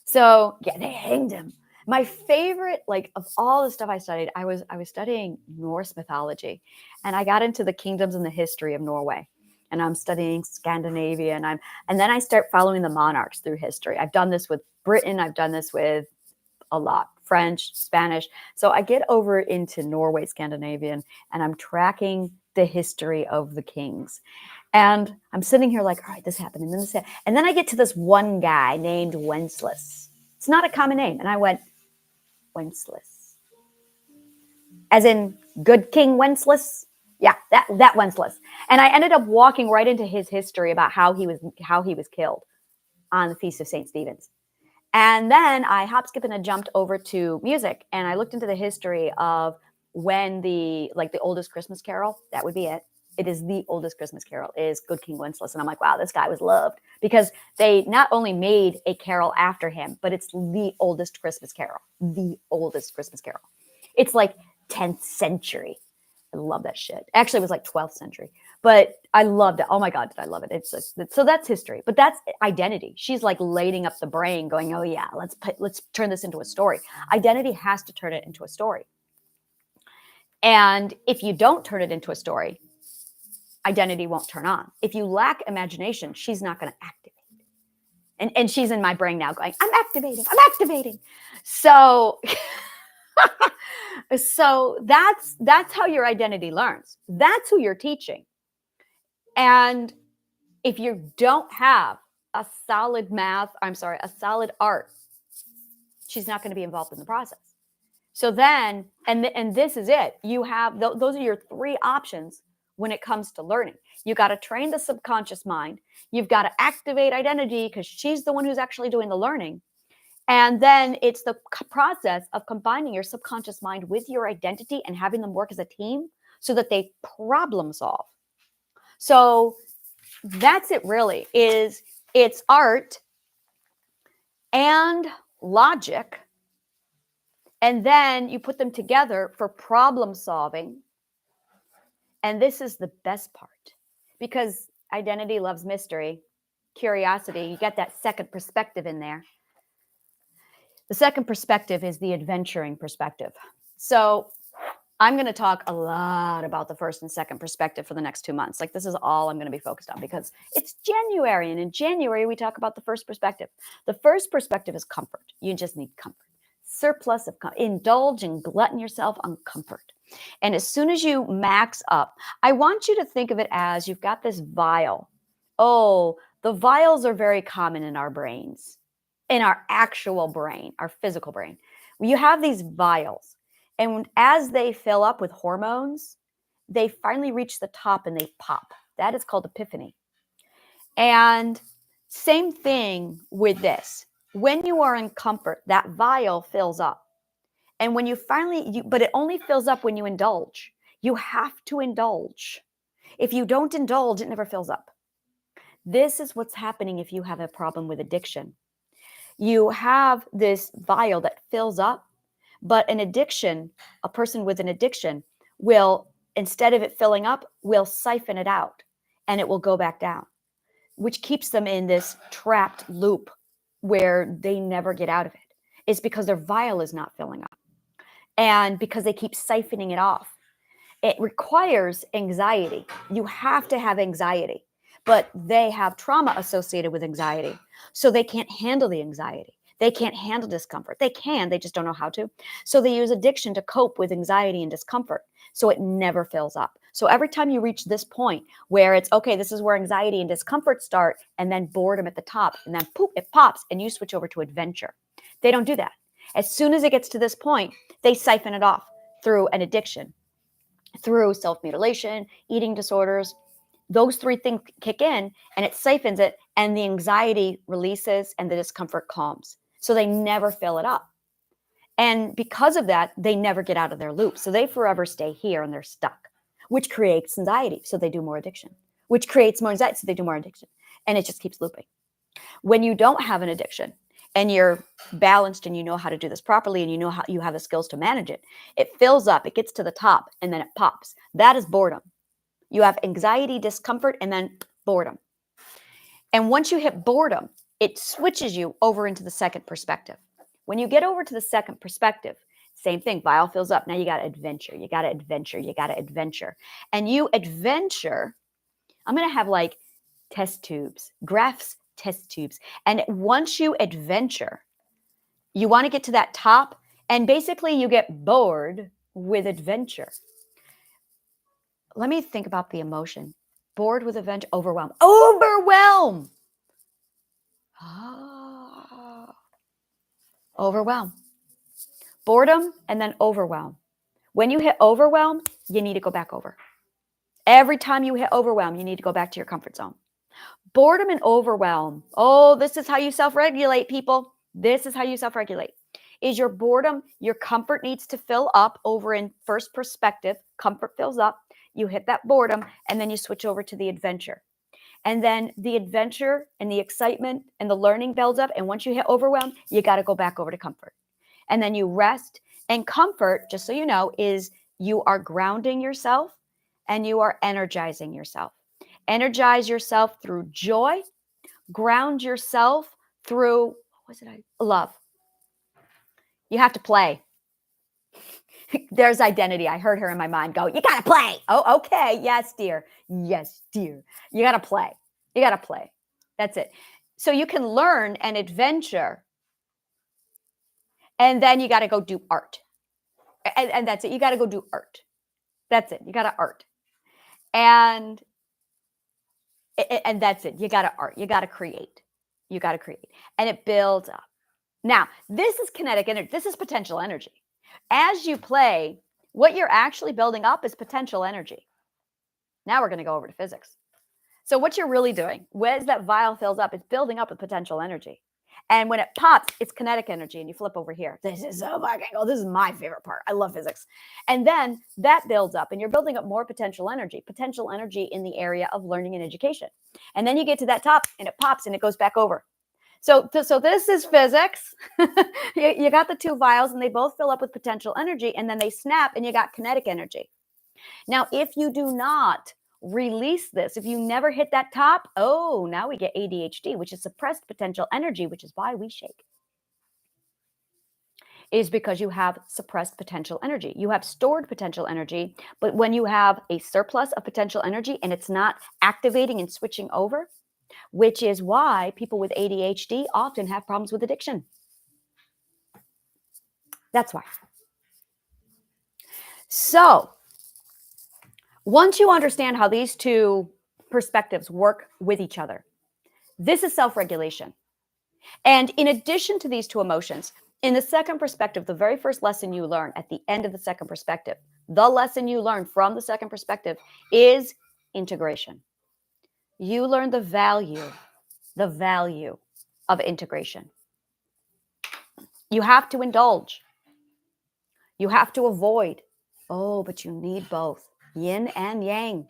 So yeah, they hanged him. My favorite, like of all the stuff I studied, I was studying Norse mythology, and I got into the kingdoms and the history of Norway. And I'm studying Scandinavia, and then I start following the monarchs through history. I've done this with Britain. I've done this with a lot, French, Spanish. So I get over into Norway, Scandinavian, and I'm tracking the history of the kings. And I'm sitting here like, all right, this happened, and then this happened. And then I get to this one guy named Wenceslas. It's not a common name. And I went, Wenceslas. As in good King Wenceslas? Yeah, that Wenceslas. And I ended up walking right into his history about how he was killed on the Feast of St. Stephen's. And then I hop, skip, and I jumped over to music, and I looked into the history of when the oldest Christmas carol, that would be it. It is the oldest Christmas carol, is Good King Wenceslas. And I'm like, wow, this guy was loved, because they not only made a carol after him, but it's the oldest Christmas carol. The oldest Christmas carol. It's like 10th century. I love that shit. Actually, it was like 12th century, but I loved it. Oh my God, did I love it. So that's history, but that's identity. She's like lighting up the brain going, oh yeah, let's turn this into a story. Identity has to turn it into a story. And if you don't turn it into a story, identity won't turn on. If you lack imagination, she's not going to activate. And she's in my brain now going, I'm activating. So so that's how your identity learns. That's who you're teaching. And if you don't have a solid art, she's not going to be involved in the process. So then, and this is it. You have, those are your three options when it comes to learning. You got to train the subconscious mind. You've got to activate identity, because she's the one who's actually doing the learning. And then it's the process of combining your subconscious mind with your identity and having them work as a team so that they problem solve. So that's it really, it's art and logic. And then you put them together for problem solving. And this is the best part, because identity loves mystery, curiosity. You get that second perspective in there. The second perspective is the adventuring perspective. So I'm going to talk a lot about the first and second perspective for the next 2 months. Like, this is all I'm going to be focused on, because it's January. And in January, we talk about the first perspective. The first perspective is comfort. You just need comfort. Surplus of comfort. Indulge and glutton yourself on comfort. And as soon as you max up, I want you to think of it as you've got this vial. Oh, the vials are very common in our brains. In our actual brain, our physical brain. You have these vials, and as they fill up with hormones, they finally reach the top and they pop. That is called epiphany. And same thing with this. When you are in comfort, that vial fills up. And when you finally, but it only fills up when you indulge. You have to indulge. If you don't indulge, it never fills up. This is what's happening if you have a problem with addiction. You have this vial that fills up, but an addiction, a person with an addiction will instead of it filling up, will siphon it out and it will go back down, which keeps them in this trapped loop where they never get out of it. It's because their vial is not filling up and because they keep siphoning it off. It requires anxiety. You have to have anxiety, but they have trauma associated with anxiety. So they can't handle the anxiety. They can't handle discomfort. They just don't know how to. So they use addiction to cope with anxiety and discomfort. So it never fills up. So every time you reach this point where it's, okay, this is where anxiety and discomfort start, and then boredom at the top, and then poof, it pops, and you switch over to adventure. They don't do that. As soon as it gets to this point, they siphon it off through an addiction, through self-mutilation, eating disorders. Those three things kick in and it siphons it, and the anxiety releases and the discomfort calms. So they never fill it up. And because of that, they never get out of their loop. So they forever stay here and they're stuck, which creates anxiety. So they do more addiction, which creates more anxiety. So they do more addiction. And it just keeps looping. When you don't have an addiction and you're balanced and you know how to do this properly and you know how you have the skills to manage it, it fills up, it gets to the top, and then it pops. That is boredom. You have anxiety, discomfort, and then boredom. And once you hit boredom, it switches you over into the second perspective. When you get over to the second perspective, same thing, vial fills up. Now you got to adventure, you got to adventure, you got to adventure. And you adventure, I'm going to have like test tubes, graphs, test tubes. And once you adventure, you want to get to that top, and basically you get bored with adventure. Let me think about the emotion. Bored with adventure, overwhelm. Overwhelm. Oh. Overwhelm. Boredom and then overwhelm. When you hit overwhelm, you need to go back over. Every time you hit overwhelm, you need to go back to your comfort zone. Boredom and overwhelm. Oh, this is how you self-regulate, people. This is how you self-regulate. Is your boredom, your comfort needs to fill up over in first perspective. Comfort fills up. You hit that boredom, and then you switch over to the adventure. And then the adventure and the excitement and the learning builds up. And once you hit overwhelm, you got to go back over to comfort. And then you rest. And comfort, just so you know, is you are grounding yourself and you are energizing yourself. Energize yourself through joy. Ground yourself through, love. You have to play. There's identity. I heard her in my mind go, you got to play. Oh, okay. Yes, dear. Yes, dear. You got to play. You got to play. That's it. So you can learn and adventure. And then you got to go do art. And that's it. You got to go do art. That's it. You got to art. And that's it. You got to art. You got to create. You got to create. And it builds up. Now, this is kinetic energy. This is potential energy. As you play, what you're actually building up is potential energy. Now we're going to go over to physics. So what you're really doing, as that vial fills up, it's building up with potential energy. And when it pops, it's kinetic energy. And you flip over here. This is so fucking cool. This is my favorite part. I love physics. And then that builds up and you're building up more potential energy in the area of learning and education. And then you get to that top and it pops and it goes back over. So this is physics. You got the two vials and they both fill up with potential energy and then they snap and you got kinetic energy. Now, if you do not release this, if you never hit that top, now we get ADHD, which is suppressed potential energy, which is why we shake. Is because you have suppressed potential energy. You have stored potential energy, but when you have a surplus of potential energy and it's not activating and switching over, which is why people with ADHD often have problems with addiction. That's why. So once you understand how these two perspectives work with each other, this is self-regulation. And in addition to these two emotions, in the second perspective, the very first lesson you learn at the end of the second perspective, the lesson you learn from the second perspective is integration. You learn the value of integration. You have to indulge. You have to avoid. But you need both, yin and yang.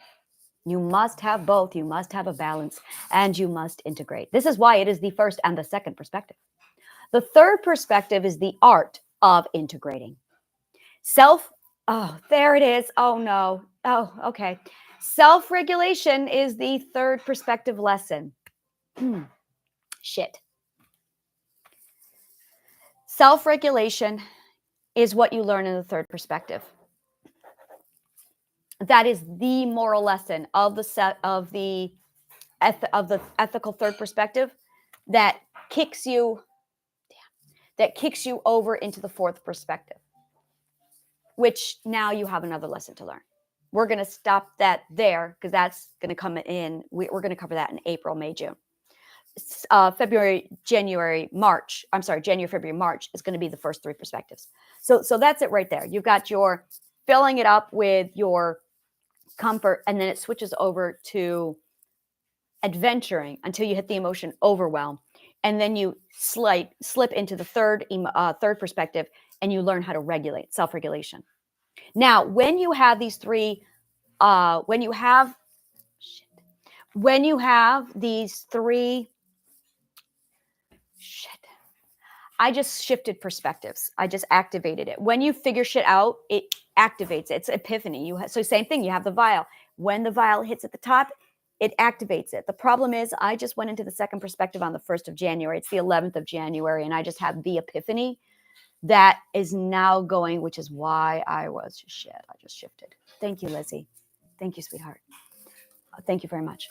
You must have both. You must have a balance and you must integrate. This is why it is the first and the second perspective. The third perspective is the art of integrating. Oh, there it is. Oh, no. Oh, okay. Self-regulation is the third perspective lesson. Shit. Self-regulation is what you learn in the third perspective. That is the moral lesson of the ethical third perspective that kicks you over into the fourth perspective, which now you have another lesson to learn. We're going to stop that there because that's going to come in. We're going to cover that in April, May, June. January, February, March is going to be the first three perspectives. So that's it right there. You've got your filling it up with your comfort, and then it switches over to adventuring until you hit the emotion overwhelm. And then you slip into the third perspective, and you learn how to regulate, self-regulation. Now, when you have these three, when you have these three, I just shifted perspectives. I just activated it. When you figure shit out, it activates it. It's epiphany. So same thing. You have the vial. When the vial hits at the top, it activates it. The problem is I just went into the second perspective on the 1st of January. It's the 11th of January, and I just had the epiphany that is now going, which is why I was shit. I just shifted. Thank you, Lizzie. Thank you, sweetheart. Thank you very much.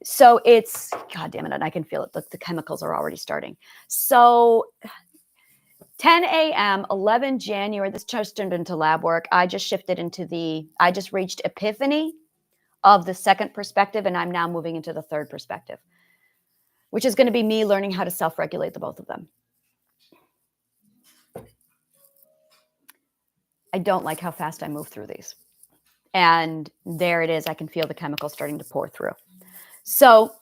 So it's, God damn it, and I can feel it. The chemicals are already starting. So 10 a.m., 11 January, this just turned into lab work. I just shifted I just reached epiphany of the second perspective, and I'm now moving into the third perspective, which is going to be me learning how to self-regulate the both of them. I don't like how fast I move through these. And there it is. I can feel the chemicals starting to pour through. So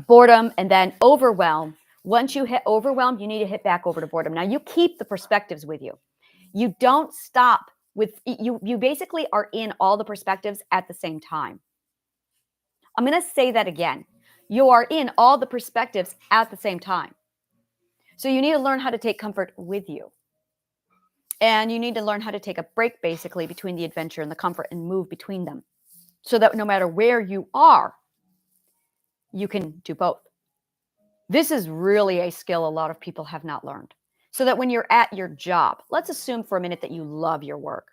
boredom and then overwhelm. Once you hit overwhelm, you need to hit back over to boredom. Now you keep the perspectives with you. You don't stop with, you basically are in all the perspectives at the same time. I'm going to say that again. You are in all the perspectives at the same time. So you need to learn how to take comfort with you. And you need to learn how to take a break basically between the adventure and the comfort and move between them. So that no matter where you are, you can do both. This is really a skill a lot of people have not learned. So that when you're at your job, let's assume for a minute that you love your work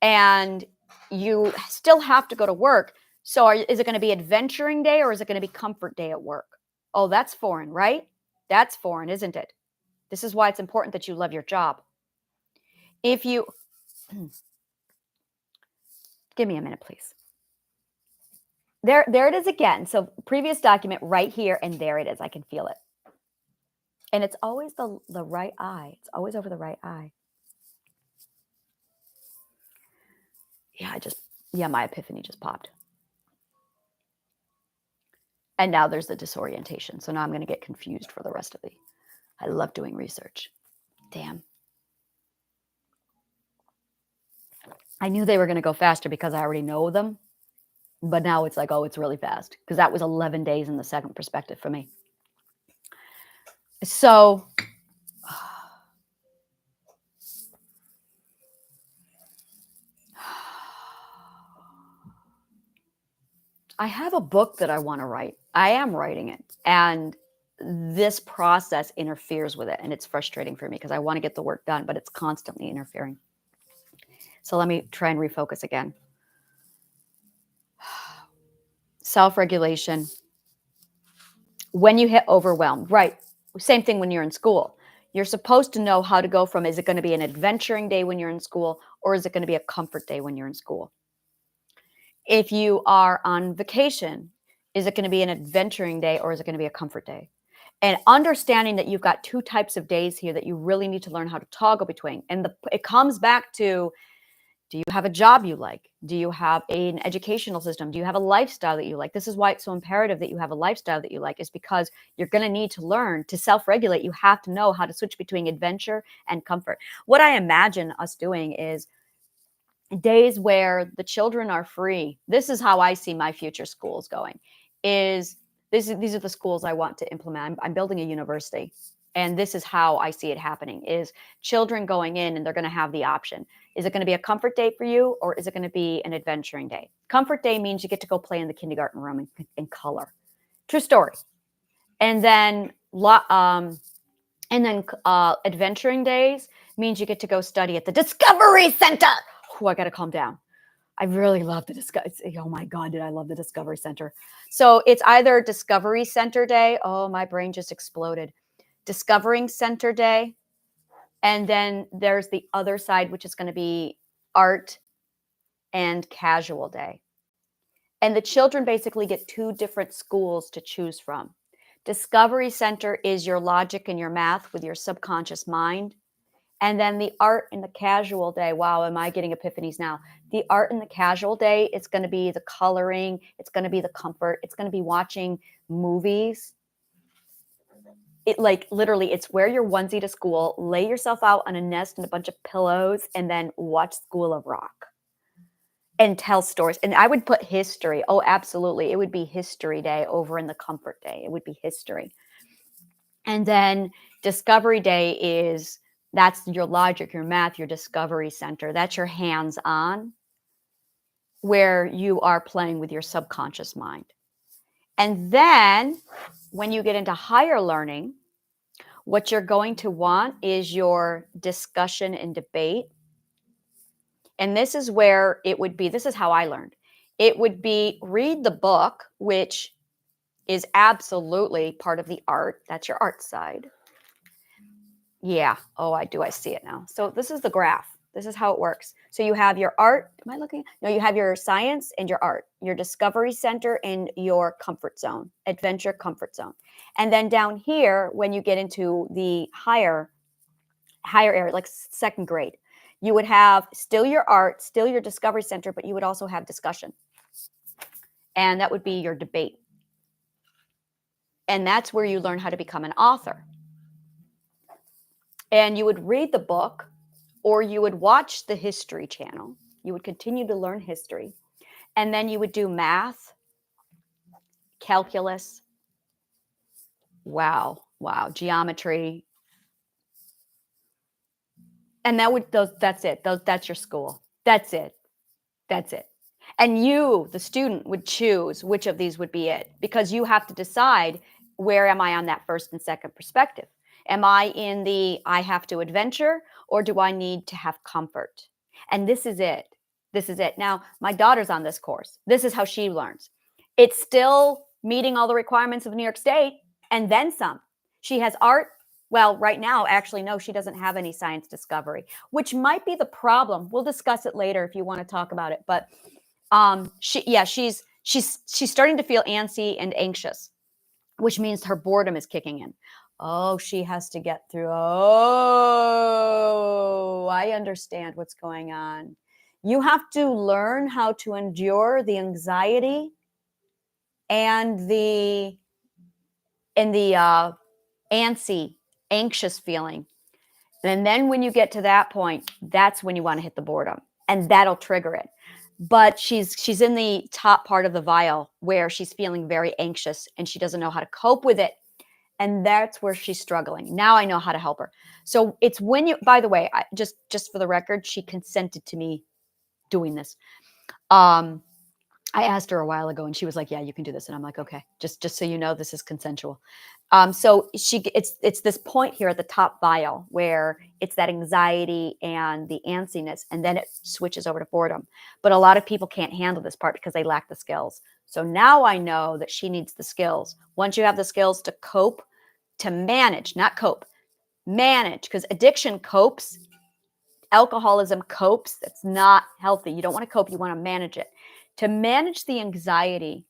and you still have to go to work. So is it going to be adventuring day or is it going to be comfort day at work? Oh, that's foreign, right? That's foreign, isn't it? This is why it's important that you love your job. If you, give me a minute, please. There it is again. So previous document right here, and there it is. I can feel it. And it's always the right eye. It's always over the right eye. Yeah, my epiphany just popped. And now there's the disorientation. So now I'm going to get confused for the rest of I love doing research. Damn. I knew they were going to go faster because I already know them. But now it's like, oh, it's really fast. Because that was 11 days in the second perspective for me. So I have a book that I want to write. I am writing it. And this process interferes with it. And it's frustrating for me because I want to get the work done, but it's constantly interfering. So let me try and refocus again. Self-regulation. When you hit overwhelm, right? Same thing when you're in school. You're supposed to know how to go from, is it going to be an adventuring day when you're in school, or is it going to be a comfort day when you're in school? If you are on vacation, is it going to be an adventuring day or is it going to be a comfort day? And understanding that you've got two types of days here that you really need to learn how to toggle between. And it comes back to, do you have a job you like? Do you have an educational system? Do you have a lifestyle that you like? This is why it's so imperative that you have a lifestyle that you like, is because you're going to need to learn to self-regulate. You have to know how to switch between adventure and comfort. What I imagine us doing is days where the children are free. This is how I see my future schools going. These are the schools I want to implement. I'm building a university. And this is how I see it happening, is children going in and they're going to have the option. Is it going to be a comfort day for you, or is it going to be an adventuring day? Comfort day means you get to go play in the kindergarten room and color. True story. And then adventuring days means you get to go study at the Discovery Center. Oh, I got to calm down. I really love the Discovery. Oh my God, did I love the Discovery Center. So it's either Discovery Center Day. Oh, my brain just exploded. Discovering Center Day. And then there's the other side, which is going to be Art and Casual Day. And the children basically get two different schools to choose from. Discovery Center is your logic and your math with your subconscious mind. And then the Art and the Casual Day. Wow, am I getting epiphanies now? The Art and the Casual Day, it's going to be the coloring. It's going to be the comfort. It's going to be watching movies. It like literally, it's wear your onesie to school, lay yourself out on a nest and a bunch of pillows, and then watch School of Rock and tell stories. And I would put history. Oh, absolutely. It would be History Day over in the Comfort Day. It would be history. And then Discovery Day that's your logic, your math, your Discovery Center. That's your hands-on, where you are playing with your subconscious mind. And then when you get into higher learning, what you're going to want is your discussion and debate. And this is where it would be, this is how I learned. It would be read the book, which is absolutely part of the art. That's your art side. Yeah. Oh, I see it now. So this is the graph. This is how it works. So you have your art. Am I looking? No, you have your science and your art, your Discovery Center and your comfort zone, adventure comfort zone. And then down here, when you get into the higher area, like second grade, you would have still your art, still your Discovery Center, but you would also have discussion. And that would be your debate. And that's where you learn how to become an author. And you would read the book, or you would watch the History Channel. You would continue to learn history. And then you would do math, calculus, geometry. And that's it. That's your school. That's it. And you, the student, would choose which of these would be it, because you have to decide, where am I on that first and second perspective? Am I in the I have to adventure, or do I need to have comfort? And this is it. Now, my daughter's on this course. This is how she learns. It's still meeting all the requirements of New York State and then some. She has art. Well, right now, actually, no, she doesn't have any science discovery, which might be the problem. We'll discuss it later if you want to talk about it. But she's starting to feel antsy and anxious, which means her boredom is kicking in. Oh, she has to get through. Oh, I understand what's going on. You have to learn how to endure the anxiety and the anxious feeling. And then when you get to that point, that's when you want to hit the boredom, and that'll trigger it. But she's in the top part of the vial where she's feeling very anxious and she doesn't know how to cope with it. And that's where she's struggling. Now I know how to help her. So it's when you, by the way, just for the record, she consented to me doing this. I asked her a while ago and she was like, yeah, you can do this. And I'm like, okay, just so you know, this is consensual. So it's this point here at the top vial where it's that anxiety and the antsiness, and then it switches over to boredom. But a lot of people can't handle this part because they lack the skills. So now I know that she needs the skills. Once you have the skills to cope, to manage, not cope, manage, because addiction copes, alcoholism copes. That's not healthy. You don't want to cope. You want to manage it. To manage the anxiety,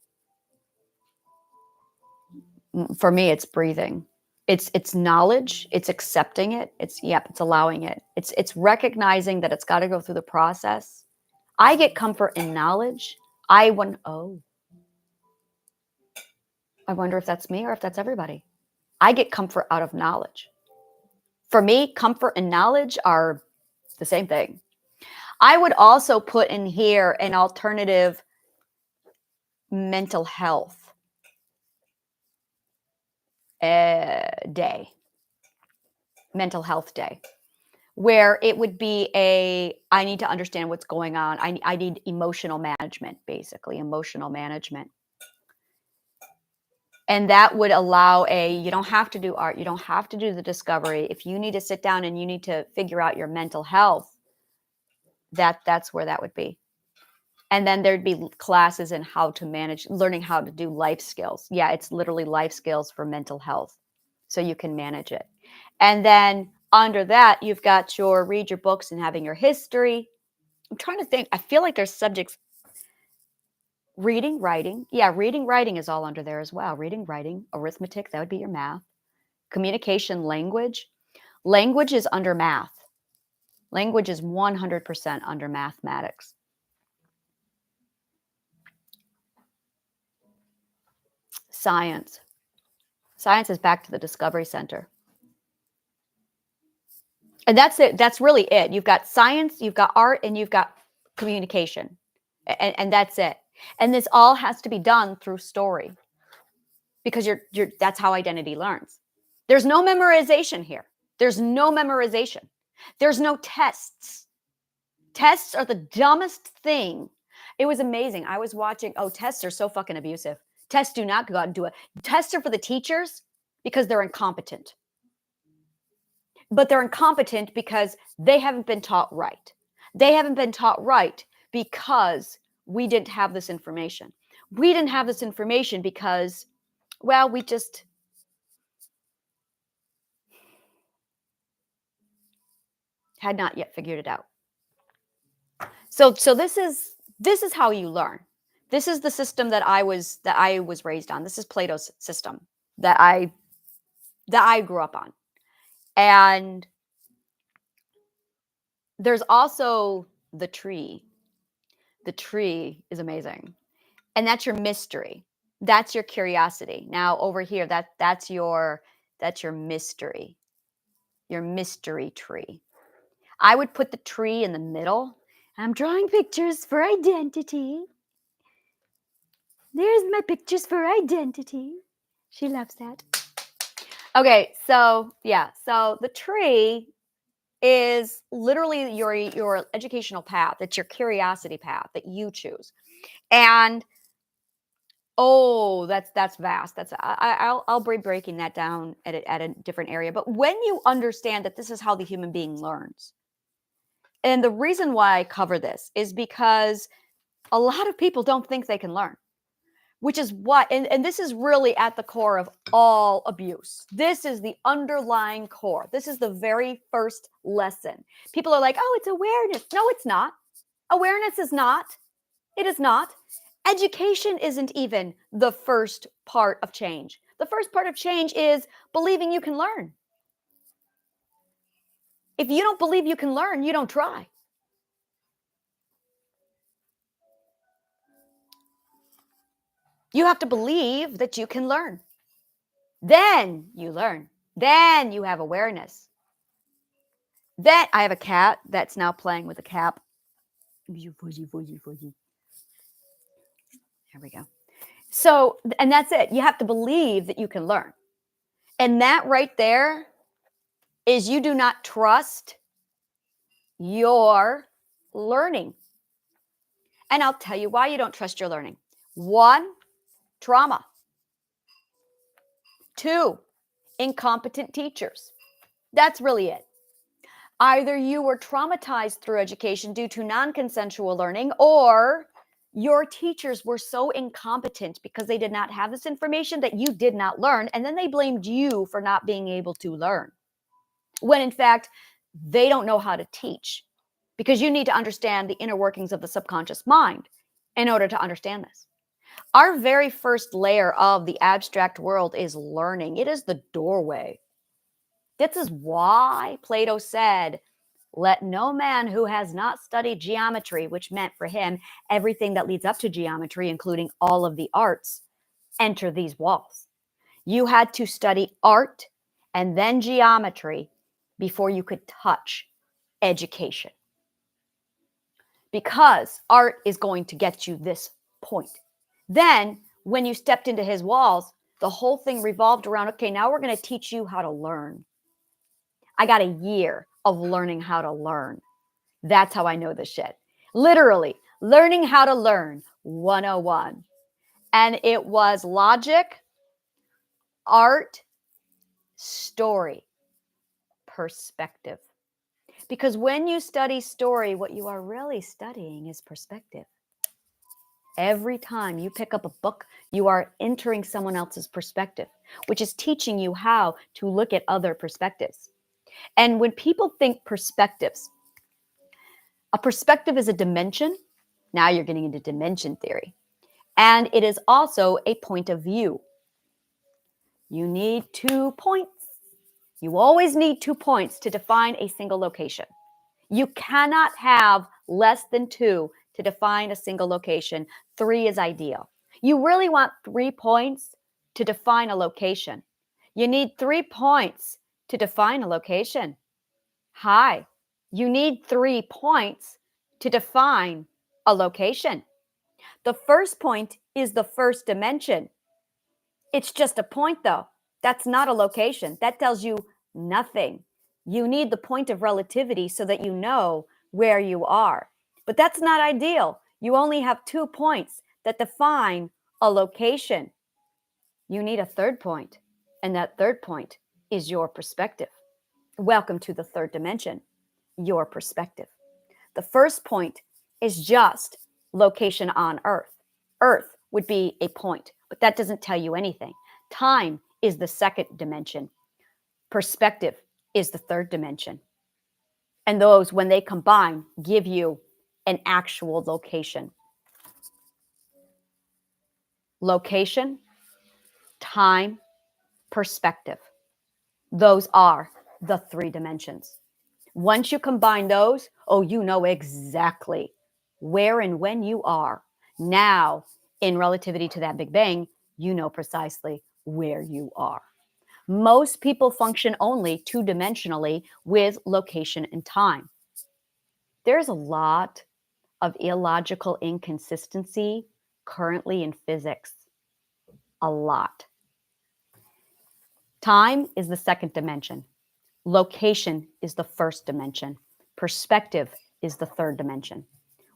for me, it's breathing. It's knowledge. It's accepting it. It's allowing it. It's recognizing that it's got to go through the process. I get comfort in knowledge. I wonder if that's me or if that's everybody. I get comfort out of knowledge. For me, comfort and knowledge are the same thing. I would also put in here an alternative mental health day. mental health day, where it would be I need to understand what's going on. I need emotional management, basically, emotional management. And that would allow you don't have to do art. You don't have to do the discovery. If you need to sit down and you need to figure out your mental health, that's where that would be. And then there'd be classes in how to manage, learning how to do life skills. Yeah, it's literally life skills for mental health, so you can manage it. And then under that, you've got your read your books and having your history. I'm trying to think. I feel like there's subjects. Reading, writing. Yeah, reading, writing is all under there as well. Reading, writing, arithmetic, that would be your math. Communication, language. Language is under math. Language is 100% under mathematics. Science. Science is back to the Discovery Center. And that's it. That's really it. You've got science, you've got art, and you've got communication. And that's it. And this all has to be done through story, because that's how identity learns. There's no memorization here. There's no memorization. There's no tests. Tests are the dumbest thing. It was amazing. I was watching, tests are so fucking abusive. Tests do not go out and do it. Tests are for the teachers because they're incompetent. But they're incompetent because they haven't been taught right. They haven't been taught right because we didn't have this information. We didn't have this information because, well, we just had not yet figured it out. So this is how you learn. This is the system that I was raised on. This is Plato's system that I grew up on. And there's also the tree. The tree is amazing. And that's your mystery. That's your curiosity. Now over here, that's your mystery. Your mystery tree. I would put the tree in the middle. I'm drawing pictures for identity. There's my pictures for identity. She loves that. Okay, so yeah, so the tree is literally your educational path. It's your curiosity path that you choose. And that's vast. I'll be breaking that down at a different area. But when you understand that this is how the human being learns, and the reason why I cover this is because a lot of people don't think they can learn, which is what, and this is really at the core of all abuse. This is the underlying core. This is the very first lesson. People are like, oh, it's awareness. No, it's not. Awareness is not. It is not. Education isn't even the first part of change. The first part of change is believing you can learn. If you don't believe you can learn, you don't try. You have to believe that you can learn. Then you learn. Then you have awareness. Then I have a cat that's now playing with a cap. There we go. So, and that's it. You have to believe that you can learn. And that right there is you do not trust your learning. And I'll tell you why you don't trust your learning. 1, trauma. 2, incompetent teachers. That's really it. Either you were traumatized through education due to non-consensual learning, or your teachers were so incompetent because they did not have this information that you did not learn, and then they blamed you for not being able to learn. When in fact, they don't know how to teach, because you need to understand the inner workings of the subconscious mind in order to understand this. Our very first layer of the abstract world is learning. It is the doorway. This is why Plato said, let no man who has not studied geometry, which meant for him everything that leads up to geometry, including all of the arts, enter these walls. You had to study art and then geometry before you could touch education. Because art is going to get you this point. Then, when you stepped into his walls, the whole thing revolved around, okay, now we're going to teach you how to learn. I got a year of learning how to learn. That's how I know this shit. Literally, learning how to learn 101. And it was logic, art, story, perspective. Because when you study story, what you are really studying is perspective. Every time you pick up a book, you are entering someone else's perspective, which is teaching you how to look at other perspectives. And when people think perspectives, a perspective is a dimension. Now you're getting into dimension theory. And it is also a point of view. You need 2 points. You always need 2 points to define a single location. You cannot have less than 2 to define a single location. 3 is ideal. You really want 3 points to define a location. You need 3 points to define a location. Hi, you need 3 points to define a location. The first point is the first dimension. It's just a point, though. That's not a location. That tells you nothing. You need the point of relativity so that you know where you are. But that's not ideal. You only have 2 points that define a location. You need a third point, and that third point is your perspective. Welcome to the third dimension, your perspective. The first point is just location on Earth. Earth would be a point, but that doesn't tell you anything. Time is the second dimension. Perspective is the third dimension. And those, when they combine, give you an actual location. Location, time, perspective. Those are the 3 dimensions. Once you combine those, oh, you know exactly where and when you are. Now, in relativity to that Big Bang, you know precisely where you are. Most people function only 2-dimensionally with location and time. There's a lot of illogical inconsistency currently in physics. A lot. Time is the second dimension. Location is the first dimension. Perspective is the third dimension.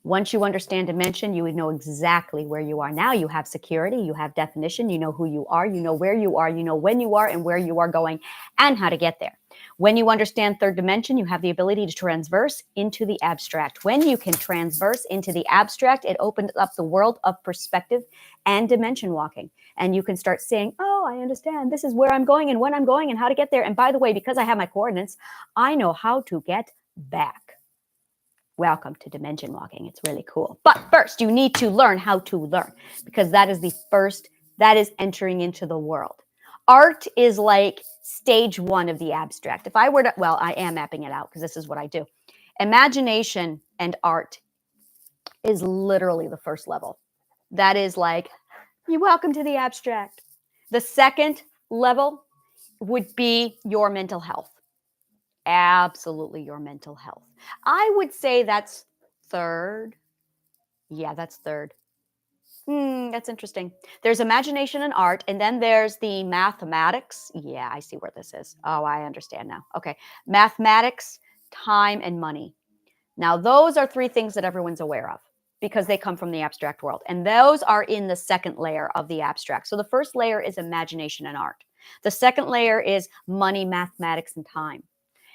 Once you understand dimension, you would know exactly where you are. Now you have security, you have definition, you know who you are, you know where you are, you know when you are and where you are going and how to get there. When you understand third dimension, you have the ability to transverse into the abstract. When you can transverse into the abstract, it opens up the world of perspective and dimension walking. And you can start saying, oh, I understand. This is where I'm going and when I'm going and how to get there. And by the way, because I have my coordinates, I know how to get back. Welcome to dimension walking. It's really cool. But first, you need to learn how to learn, because that is the first, that is entering into the world. Art is like stage 1 of the abstract. If I were to, well, I am mapping it out because this is what I do. Imagination and art is literally the first level. That is like, you're welcome to the abstract. The second level would be your mental health. Absolutely your mental health. I would say that's third. Yeah, that's third. That's interesting. There's imagination and art, and then there's the mathematics. Yeah, I see where this is. Oh, I understand now. Okay. Mathematics, time, and money. Now, those are 3 things that everyone's aware of because they come from the abstract world. And those are in the second layer of the abstract. So the first layer is imagination and art. The second layer is money, mathematics, and time.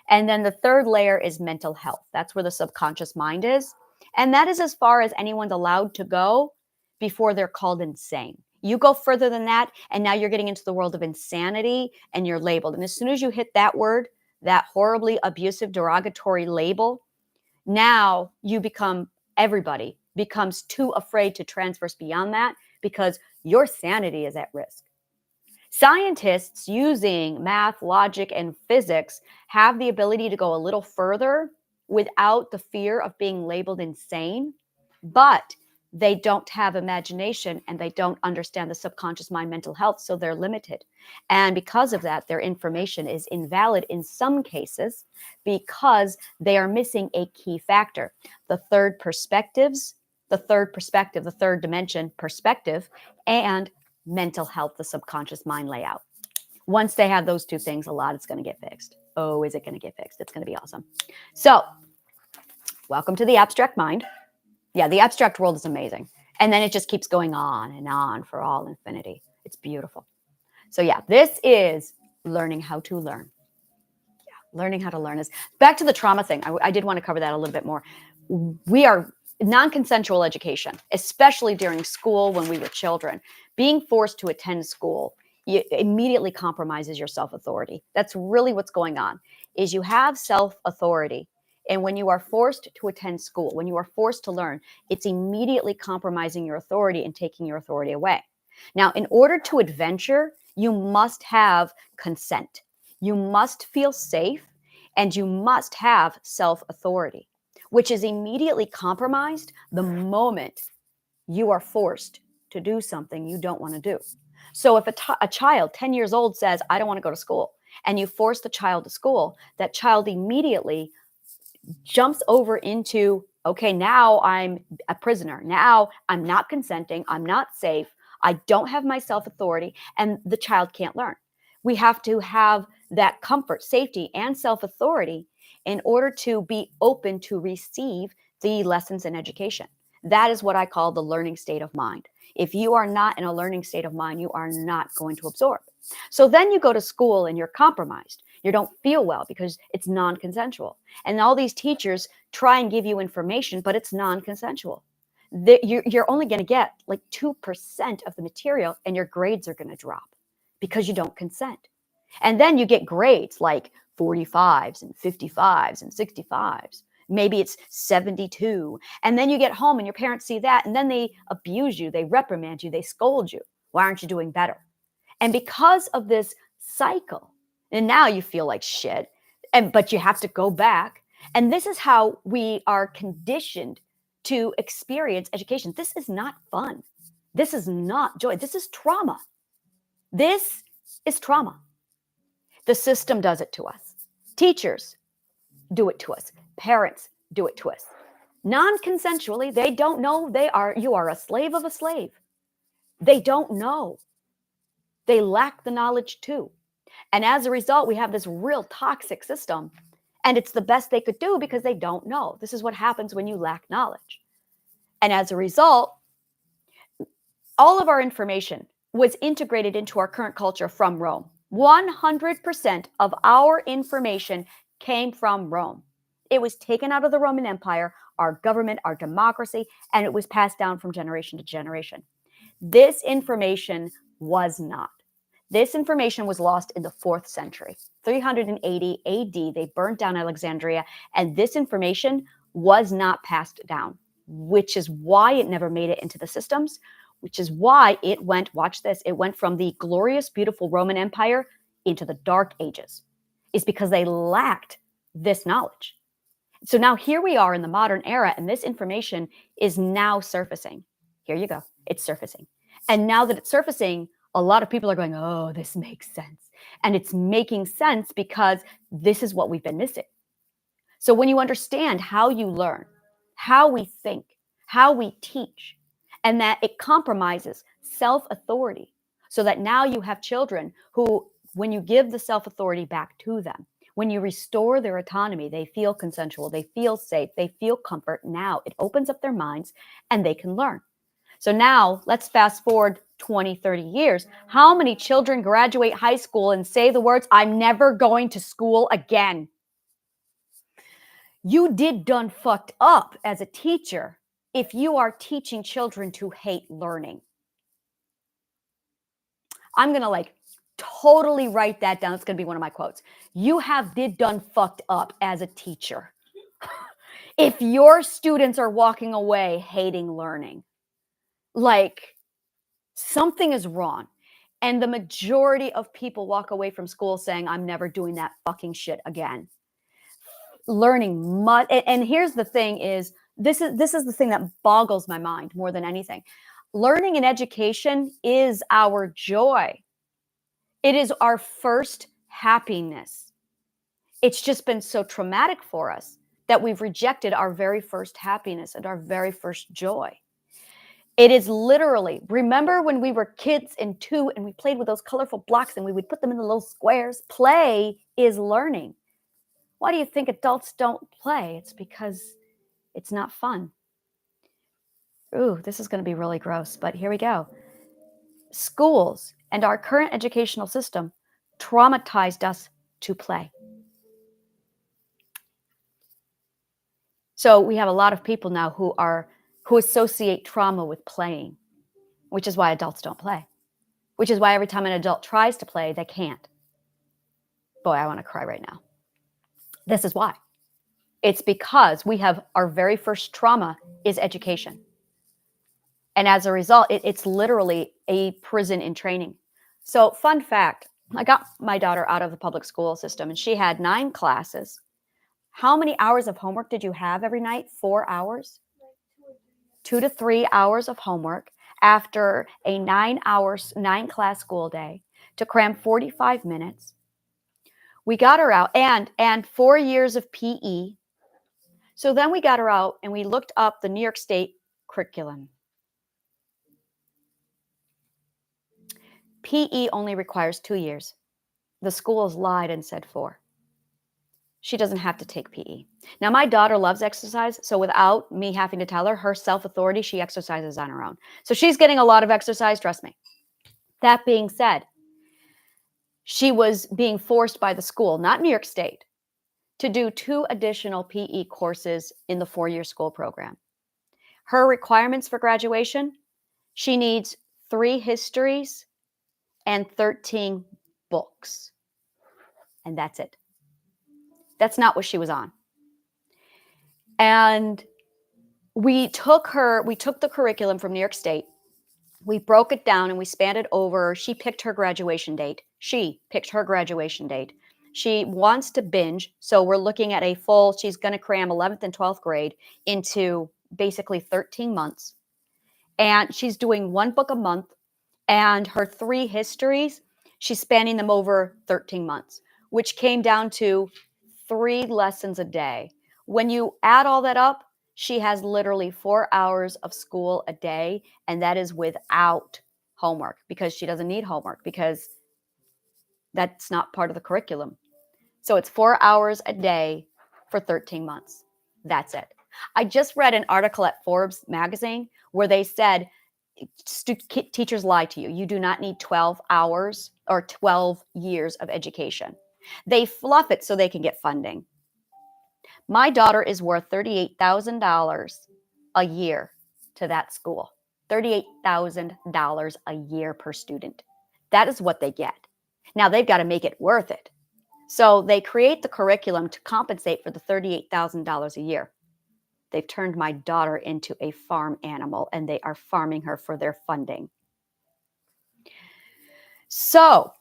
And then the third layer is mental health. That's where the subconscious mind is. And that is as far as anyone's allowed to go before they're called insane. You go further than that, and now you're getting into the world of insanity, and you're labeled. And as soon as you hit that word, that horribly abusive, derogatory label, now you become, everybody becomes too afraid to transverse beyond that because your sanity is at risk. Scientists using math, logic, and physics have the ability to go a little further without the fear of being labeled insane, but they don't have imagination and they don't understand the subconscious mind mental health, so they're limited. And because of that, their information is invalid in some cases because they are missing a key factor. The third perspectives, the third perspective, the third dimension perspective, and mental health, the subconscious mind layout. Once they have those two things, a lot is going to get fixed. Oh, is it going to get fixed? It's going to be awesome. So, welcome to the abstract mind. Yeah, the abstract world is amazing. And then it just keeps going on and on for all infinity. It's beautiful. So yeah, this is learning how to learn. Yeah, learning how to learn is back to the trauma thing. I did want to cover that a little bit more. We are non-consensual education, especially during school when we were children. Being forced to attend school immediately compromises your self-authority. That's really what's going on, is you have self-authority. And when you are forced to attend school, when you are forced to learn, it's immediately compromising your authority and taking your authority away. Now, in order to adventure, you must have consent. You must feel safe, and you must have self-authority, which is immediately compromised the moment you are forced to do something you don't want to do. So if a child 10 years old says, I don't want to go to school, and you force the child to school, that child immediately jumps over into, okay, now I'm a prisoner. Now I'm not consenting. I'm not safe. I don't have my self-authority, and the child can't learn. We have to have that comfort, safety, and self-authority in order to be open to receive the lessons in education. That is what I call the learning state of mind. If you are not in a learning state of mind, you are not going to absorb. So then you go to school and you're compromised. You don't feel well because it's non-consensual. And all these teachers try and give you information, but it's non-consensual. You're only going to get like 2% of the material, and your grades are going to drop because you don't consent. And then you get grades like 45s and 55s and 65s. Maybe it's 72. And then you get home and your parents see that, and then they abuse you, they reprimand you, they scold you. Why aren't you doing better? And because of this cycle, and now you feel like shit, but you have to go back. And this is how we are conditioned to experience education. This is not fun. This is not joy. This is trauma. This is trauma. The system does it to us. Teachers do it to us. Parents do it to us. Non-consensually, they don't know you are a slave of a slave. They don't know. They lack the knowledge too. And as a result, we have this real toxic system, and it's the best they could do because they don't know. This is what happens when you lack knowledge. And as a result, all of our information was integrated into our current culture from Rome. 100% of our information came from Rome. It was taken out of the Roman Empire, our government, our democracy, and it was passed down from generation to generation. This information was not. This information was lost in the 4th century, 380 AD. They burnt down Alexandria, and this information was not passed down, which is why it never made it into the systems, which is why it went, watch this, it went from the glorious, beautiful Roman Empire into the Dark Ages. It's because they lacked this knowledge. So now here we are in the modern era, and this information is now surfacing. Here you go. It's surfacing. And now that it's surfacing, a lot of people are going, oh, this makes sense. And it's making sense because this is what we've been missing. So when you understand how you learn, how we think, how we teach, and that it compromises self-authority, so that now you have children who, when you give the self-authority back to them, when you restore their autonomy, they feel consensual, they feel safe, they feel comfort. Now it opens up their minds and they can learn. So now let's fast forward 20, 30 years. How many children graduate high school and say the words, I'm never going to school again? You did done fucked up as a teacher if you are teaching children to hate learning. I'm going to totally write that down. It's going to be one of my quotes. You did done fucked up as a teacher if your students are walking away hating learning. Something is wrong. And the majority of people walk away from school saying, I'm never doing that fucking shit again. Learning and here's the thing is, this is the thing that boggles my mind more than anything. Learning and education is our joy. It is our first happiness. It's just been so traumatic for us that we've rejected our very first happiness and our very first joy. It is literally, remember when we were kids in 2 and we played with those colorful blocks and we would put them in the little squares? Play is learning. Why do you think adults don't play? It's because it's not fun. Ooh, this is going to be really gross, but here we go. Schools and our current educational system traumatized us to play. So we have a lot of people now who associate trauma with playing, which is why adults don't play, which is why every time an adult tries to play, they can't. Boy, I want to cry right now. This is why. It's because we have our very first trauma is education. And as a result, it's literally a prison in training. So fun fact, I got my daughter out of the public school system and she had 9 classes. How many hours of homework did you have every night? 4 hours? 2 to 3 hours of homework after a 9-class school day to cram 45 minutes. We got her out and 4 years of PE. So then we got her out and we looked up the New York State curriculum. PE only requires 2 years. The schools lied and said 4. She doesn't have to take PE. Now, my daughter loves exercise, so without me having to tell her self-authority, she exercises on her own. So she's getting a lot of exercise, trust me. That being said, she was being forced by the school, not New York State, to do 2 additional PE courses in the 4-year school program. Her requirements for graduation, she needs 3 histories and 13 books. And that's it. That's not what she was on. And we took the curriculum from New York State. We broke it down and we spanned it over. She picked her graduation date. She wants to binge. So we're looking at she's going to cram 11th and 12th grade into basically 13 months. And she's doing 1 book a month. And her 3 histories, she's spanning them over 13 months, which came down to 3 lessons a day. When you add all that up, she has literally 4 hours of school a day, and that is without homework because she doesn't need homework because that's not part of the curriculum. So it's 4 hours a day for 13 months. That's it. I just read an article at Forbes magazine where they said teachers lie to you. You do not need 12 hours or 12 years of education. They fluff it so they can get funding. My daughter is worth $38,000 a year to that school. $38,000 a year per student. That is what they get. Now they've got to make it worth it. So they create the curriculum to compensate for the $38,000 a year. They've turned my daughter into a farm animal and they are farming her for their funding. So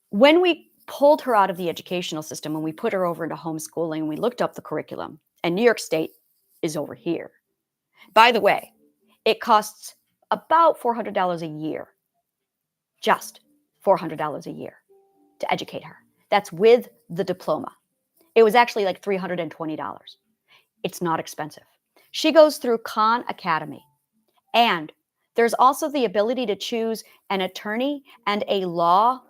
when we pulled her out of the educational system and we put her over into homeschooling and we looked up the curriculum, and New York State is over here. By the way, it costs about $400 a year, just $400 a year to educate her. That's with the diploma. It was actually like $320. It's not expensive. She goes through Khan Academy, and there's also the ability to choose an attorney and a law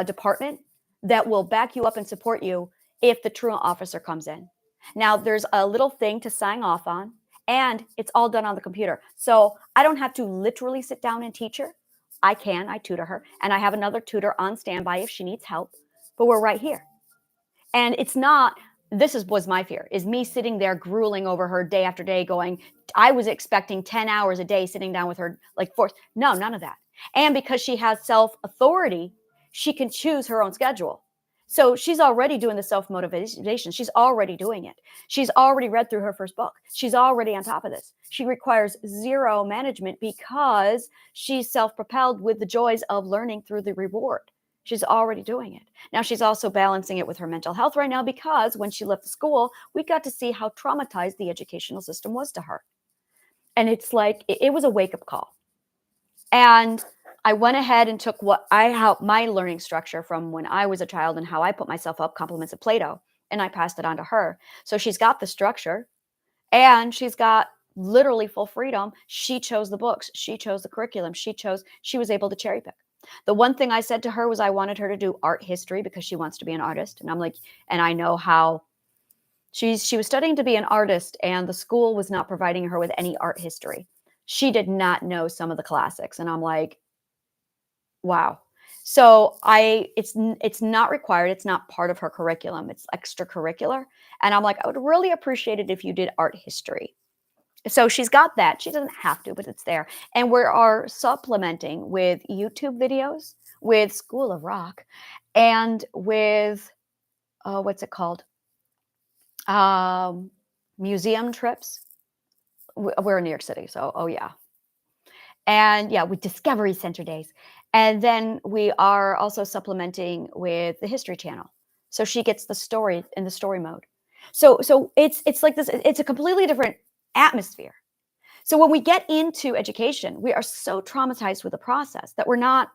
department that will back you up and support you if the truant officer comes in. Now, there's a little thing to sign off on, and it's all done on the computer. So I don't have to literally sit down and teach her. I tutor her, and I have another tutor on standby if she needs help, but we're right here. And it's not, was my fear, is me sitting there grueling over her day after day going, I was expecting 10 hours a day sitting down with her, like forced. No, none of that. And because she has self-authority, she can choose her own schedule. So she's already doing the self-motivation. She's already doing it. She's already read through her first book. She's already on top of this. She requires zero management because she's self-propelled with the joys of learning through the reward. She's already doing it. Now she's also balancing it with her mental health right now because when she left the school, we got to see how traumatized the educational system was to her. And it's like, it was a wake-up call. And I went ahead and took my learning structure from when I was a child and how I put myself up, Compliments of Plato, and I passed it on to her. So she's got the structure and she's got literally full freedom. She chose the books. She chose the curriculum. She was able to cherry pick. The one thing I said to her was I wanted her to do art history because she wants to be an artist. And I'm like, and I know how she was studying to be an artist, and the school was not providing her with any art history. She did not know some of the classics. And I'm like, wow. So it's not required. It's not part of her curriculum. It's extracurricular. And I'm like, I would really appreciate it if you did art history. So she's got that. She doesn't have to, but it's there. And we are supplementing with YouTube videos, with School of Rock, and with, what's it called? Museum trips. We're in New York City, so, oh yeah. And yeah, with Discovery Center days. And then we are also supplementing with the History Channel. So she gets the story in the story mode. So it's like this, it's a completely different atmosphere. So when we get into education, we are so traumatized with the process that we're not,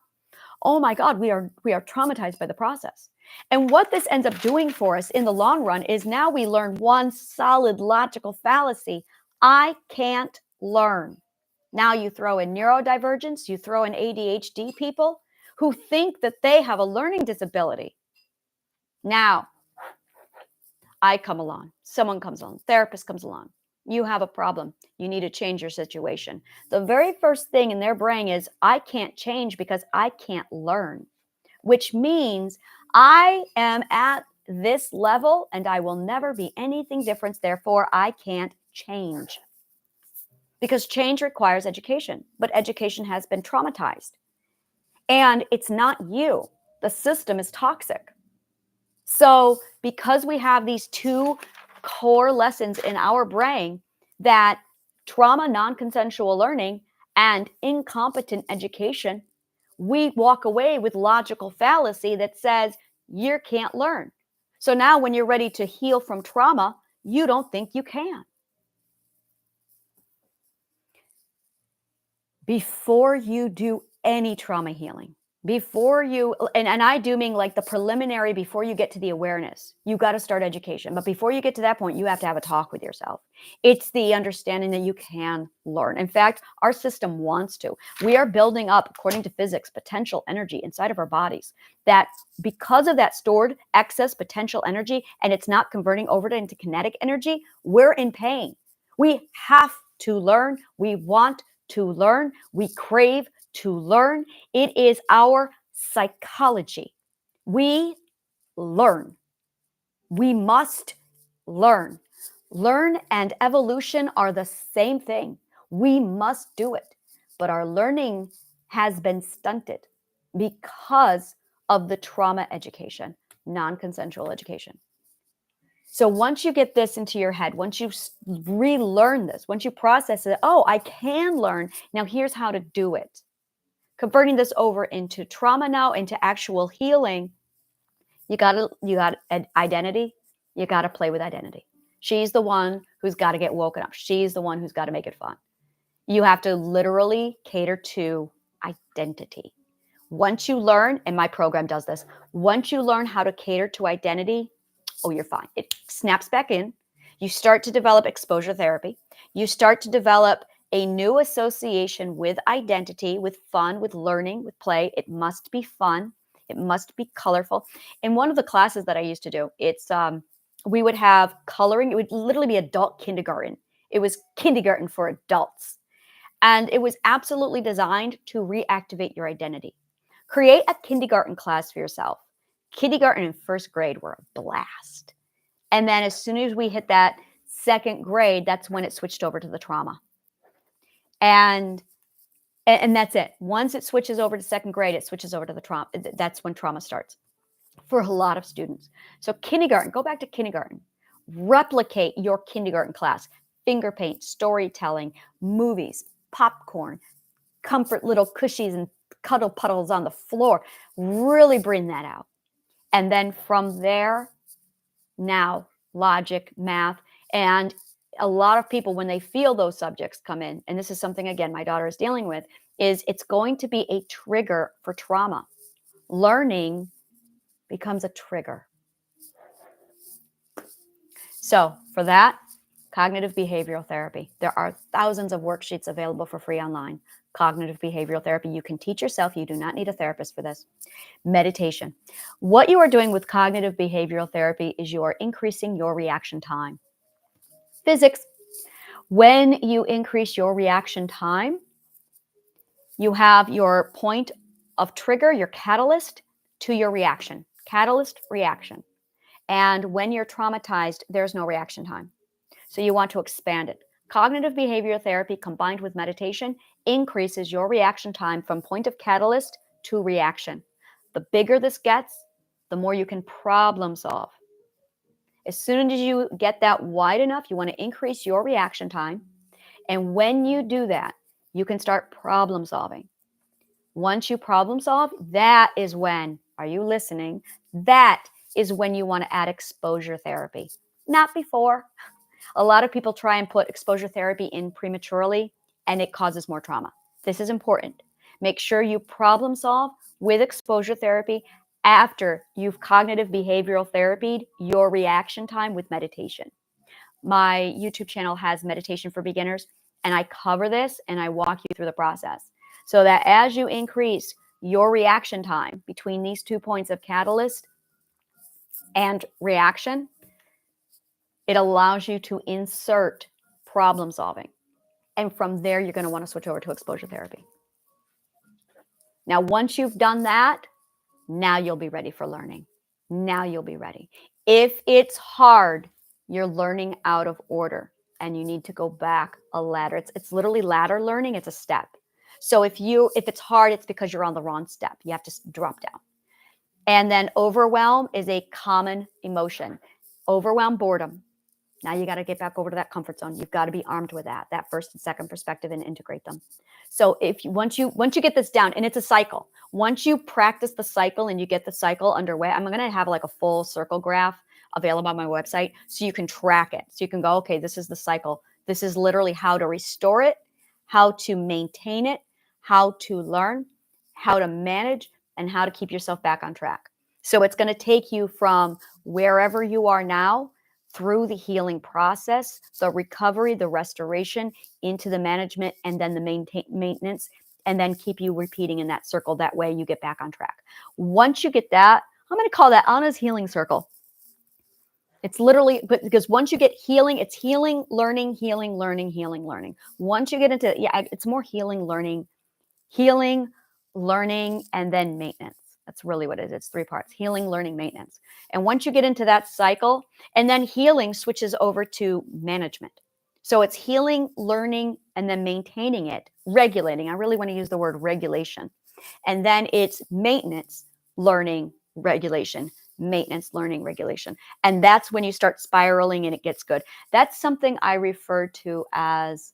oh my God, we are traumatized by the process. And what this ends up doing for us in the long run is now we learn one solid logical fallacy. I can't learn. Now you throw in neurodivergence, you throw in ADHD people who think that they have a learning disability. Now, I come along, someone comes along, therapist comes along. You have a problem. You need to change your situation. The very first thing in their brain is, I can't change because I can't learn, which means I am at this level and I will never be anything different. Therefore, I can't change. Because change requires education, but education has been traumatized. And it's not you. The system is toxic. So because we have these two core lessons in our brain, that trauma, non-consensual learning, and incompetent education, we walk away with logical fallacy that says you can't learn. So now when you're ready to heal from trauma, you don't think you can. Before you do any trauma healing, before you, and I do mean like the preliminary, before you get to the awareness, you got to start education. But before you get to that point, you have to have a talk with yourself. It's the understanding that you can learn. In fact, our system wants to. We are building up, according to physics, potential energy inside of our bodies, that because of that stored excess potential energy, and it's not converting over into kinetic energy, we're in pain. We have to learn. We want to learn. We crave to learn. It is our psychology. We learn. We must learn. Learn and evolution are the same thing. We must do it. But our learning has been stunted because of the trauma education, non-consensual education. So once you get this into your head, once you relearn this, once you process it, oh, I can learn. Now here's how to do it. Converting this over into trauma now, into actual healing, you got identity. You got to play with identity. She's the one who's got to get woken up. She's the one who's got to make it fun. You have to literally cater to identity. Once you learn, and my program does this, once you learn how to cater to identity, oh, you're fine. It snaps back in. You start to develop exposure therapy. You start to develop a new association with identity, with fun, with learning, with play. It must be fun. It must be colorful. In one of the classes that I used to do, it's we would have coloring. It would literally be adult kindergarten. It was kindergarten for adults. And it was absolutely designed to reactivate your identity. Create a kindergarten class for yourself. Kindergarten and first grade were a blast. And then as soon as we hit that second grade, that's when it switched over to the trauma. And that's it. Once it switches over to second grade, it switches over to the trauma. That's when trauma starts for a lot of students. So kindergarten, go back to kindergarten. Replicate your kindergarten class. Finger paint, storytelling, movies, popcorn, comfort little cushies and cuddle puddles on the floor. Really bring that out. And then from there, now logic, math, and a lot of people, when they feel those subjects come in, and this is something, again, my daughter is dealing with, is it's going to be a trigger for trauma. Learning becomes a trigger. So for that, Cognitive behavioral therapy. There are thousands of worksheets available for free online. Cognitive behavioral therapy. You can teach yourself. You do not need a therapist for this. Meditation. What you are doing with cognitive behavioral therapy is you are increasing your reaction time. Physics. When you increase your reaction time, you have your point of trigger, your catalyst to your reaction. Catalyst, reaction. And when you're traumatized, there's no reaction time. So you want to expand it. Cognitive behavioral therapy combined with meditation increases your reaction time from point of catalyst to reaction. The bigger this gets, the more you can problem solve. As soon as you get that wide enough, you want to increase your reaction time. And when you do that, you can start problem solving. Once you problem solve, that is when, are you listening? That is when you want to add exposure therapy, not before. A lot of people try and put exposure therapy in prematurely, and it causes more trauma. This is important. Make sure you problem solve with exposure therapy after you've cognitive behavioral therapied your reaction time with meditation. My YouTube channel has meditation for beginners, and I cover this and I walk you through the process so that as you increase your reaction time between these 2 points of catalyst and reaction, it allows you to insert problem solving. And from there, you're going to want to switch over to exposure therapy. Now, once you've done that, now you'll be ready for learning. Now you'll be ready. If it's hard, you're learning out of order and you need to go back a ladder. It's literally ladder learning. It's a step. So if it's hard, it's because you're on the wrong step. You have to drop down. And then overwhelm is a common emotion. Overwhelm, boredom. Now you got to get back over to that comfort zone. You've got to be armed with that first and second perspective and integrate them. So once you get this down, and it's a cycle, once you practice the cycle and you get the cycle underway, I'm going to have like a full circle graph available on my website so you can track it. So you can go, okay, this is the cycle. This is literally how to restore it, how to maintain it, how to learn, how to manage, and how to keep yourself back on track. So it's going to take you from wherever you are now through the healing process, the recovery, the restoration, into the management, and then the maintenance, and then keep you repeating in that circle. That way you get back on track. Once you get that, I'm going to call that Anna's healing circle. It's literally, because once you get healing, it's healing, learning, healing, learning, healing, learning. Once you get into, it's more healing, learning, and then maintenance. That's really what it is. It's 3 parts: healing, learning, maintenance. And once you get into that cycle, and then healing switches over to management. So it's healing, learning, and then maintaining it, regulating. I really want to use the word regulation. And then it's maintenance, learning, regulation, maintenance, learning, regulation. And that's when you start spiraling and it gets good. That's something I refer to as,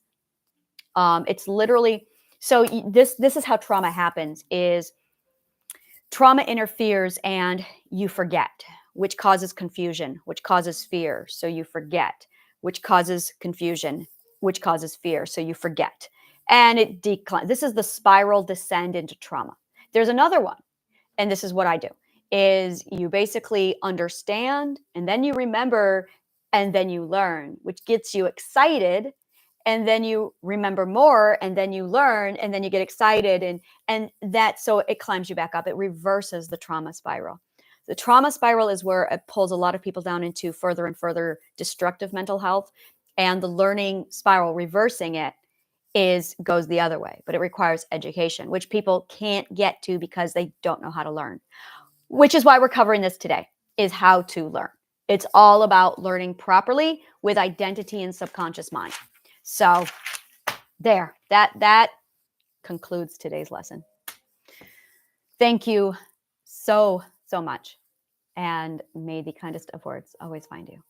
it's literally, so this is how trauma happens is, trauma interferes and you forget, which causes confusion, which causes fear. So you forget, which causes confusion, which causes fear. So you forget. And it declines. This is the spiral descend into trauma. There's another one. And this is what I do, is you basically understand and then you remember and then you learn, which gets you excited. And then you remember more and then you learn and then you get excited and that, so it climbs you back up. It reverses the trauma spiral. The trauma spiral is where it pulls a lot of people down into further and further destructive mental health, and the learning spiral, reversing it, goes the other way, but it requires education, which people can't get to because they don't know how to learn, which is why we're covering this today, is how to learn. It's all about learning properly with identity and subconscious mind. So there, that concludes today's lesson. Thank you so much. And may the kindest of words always find you.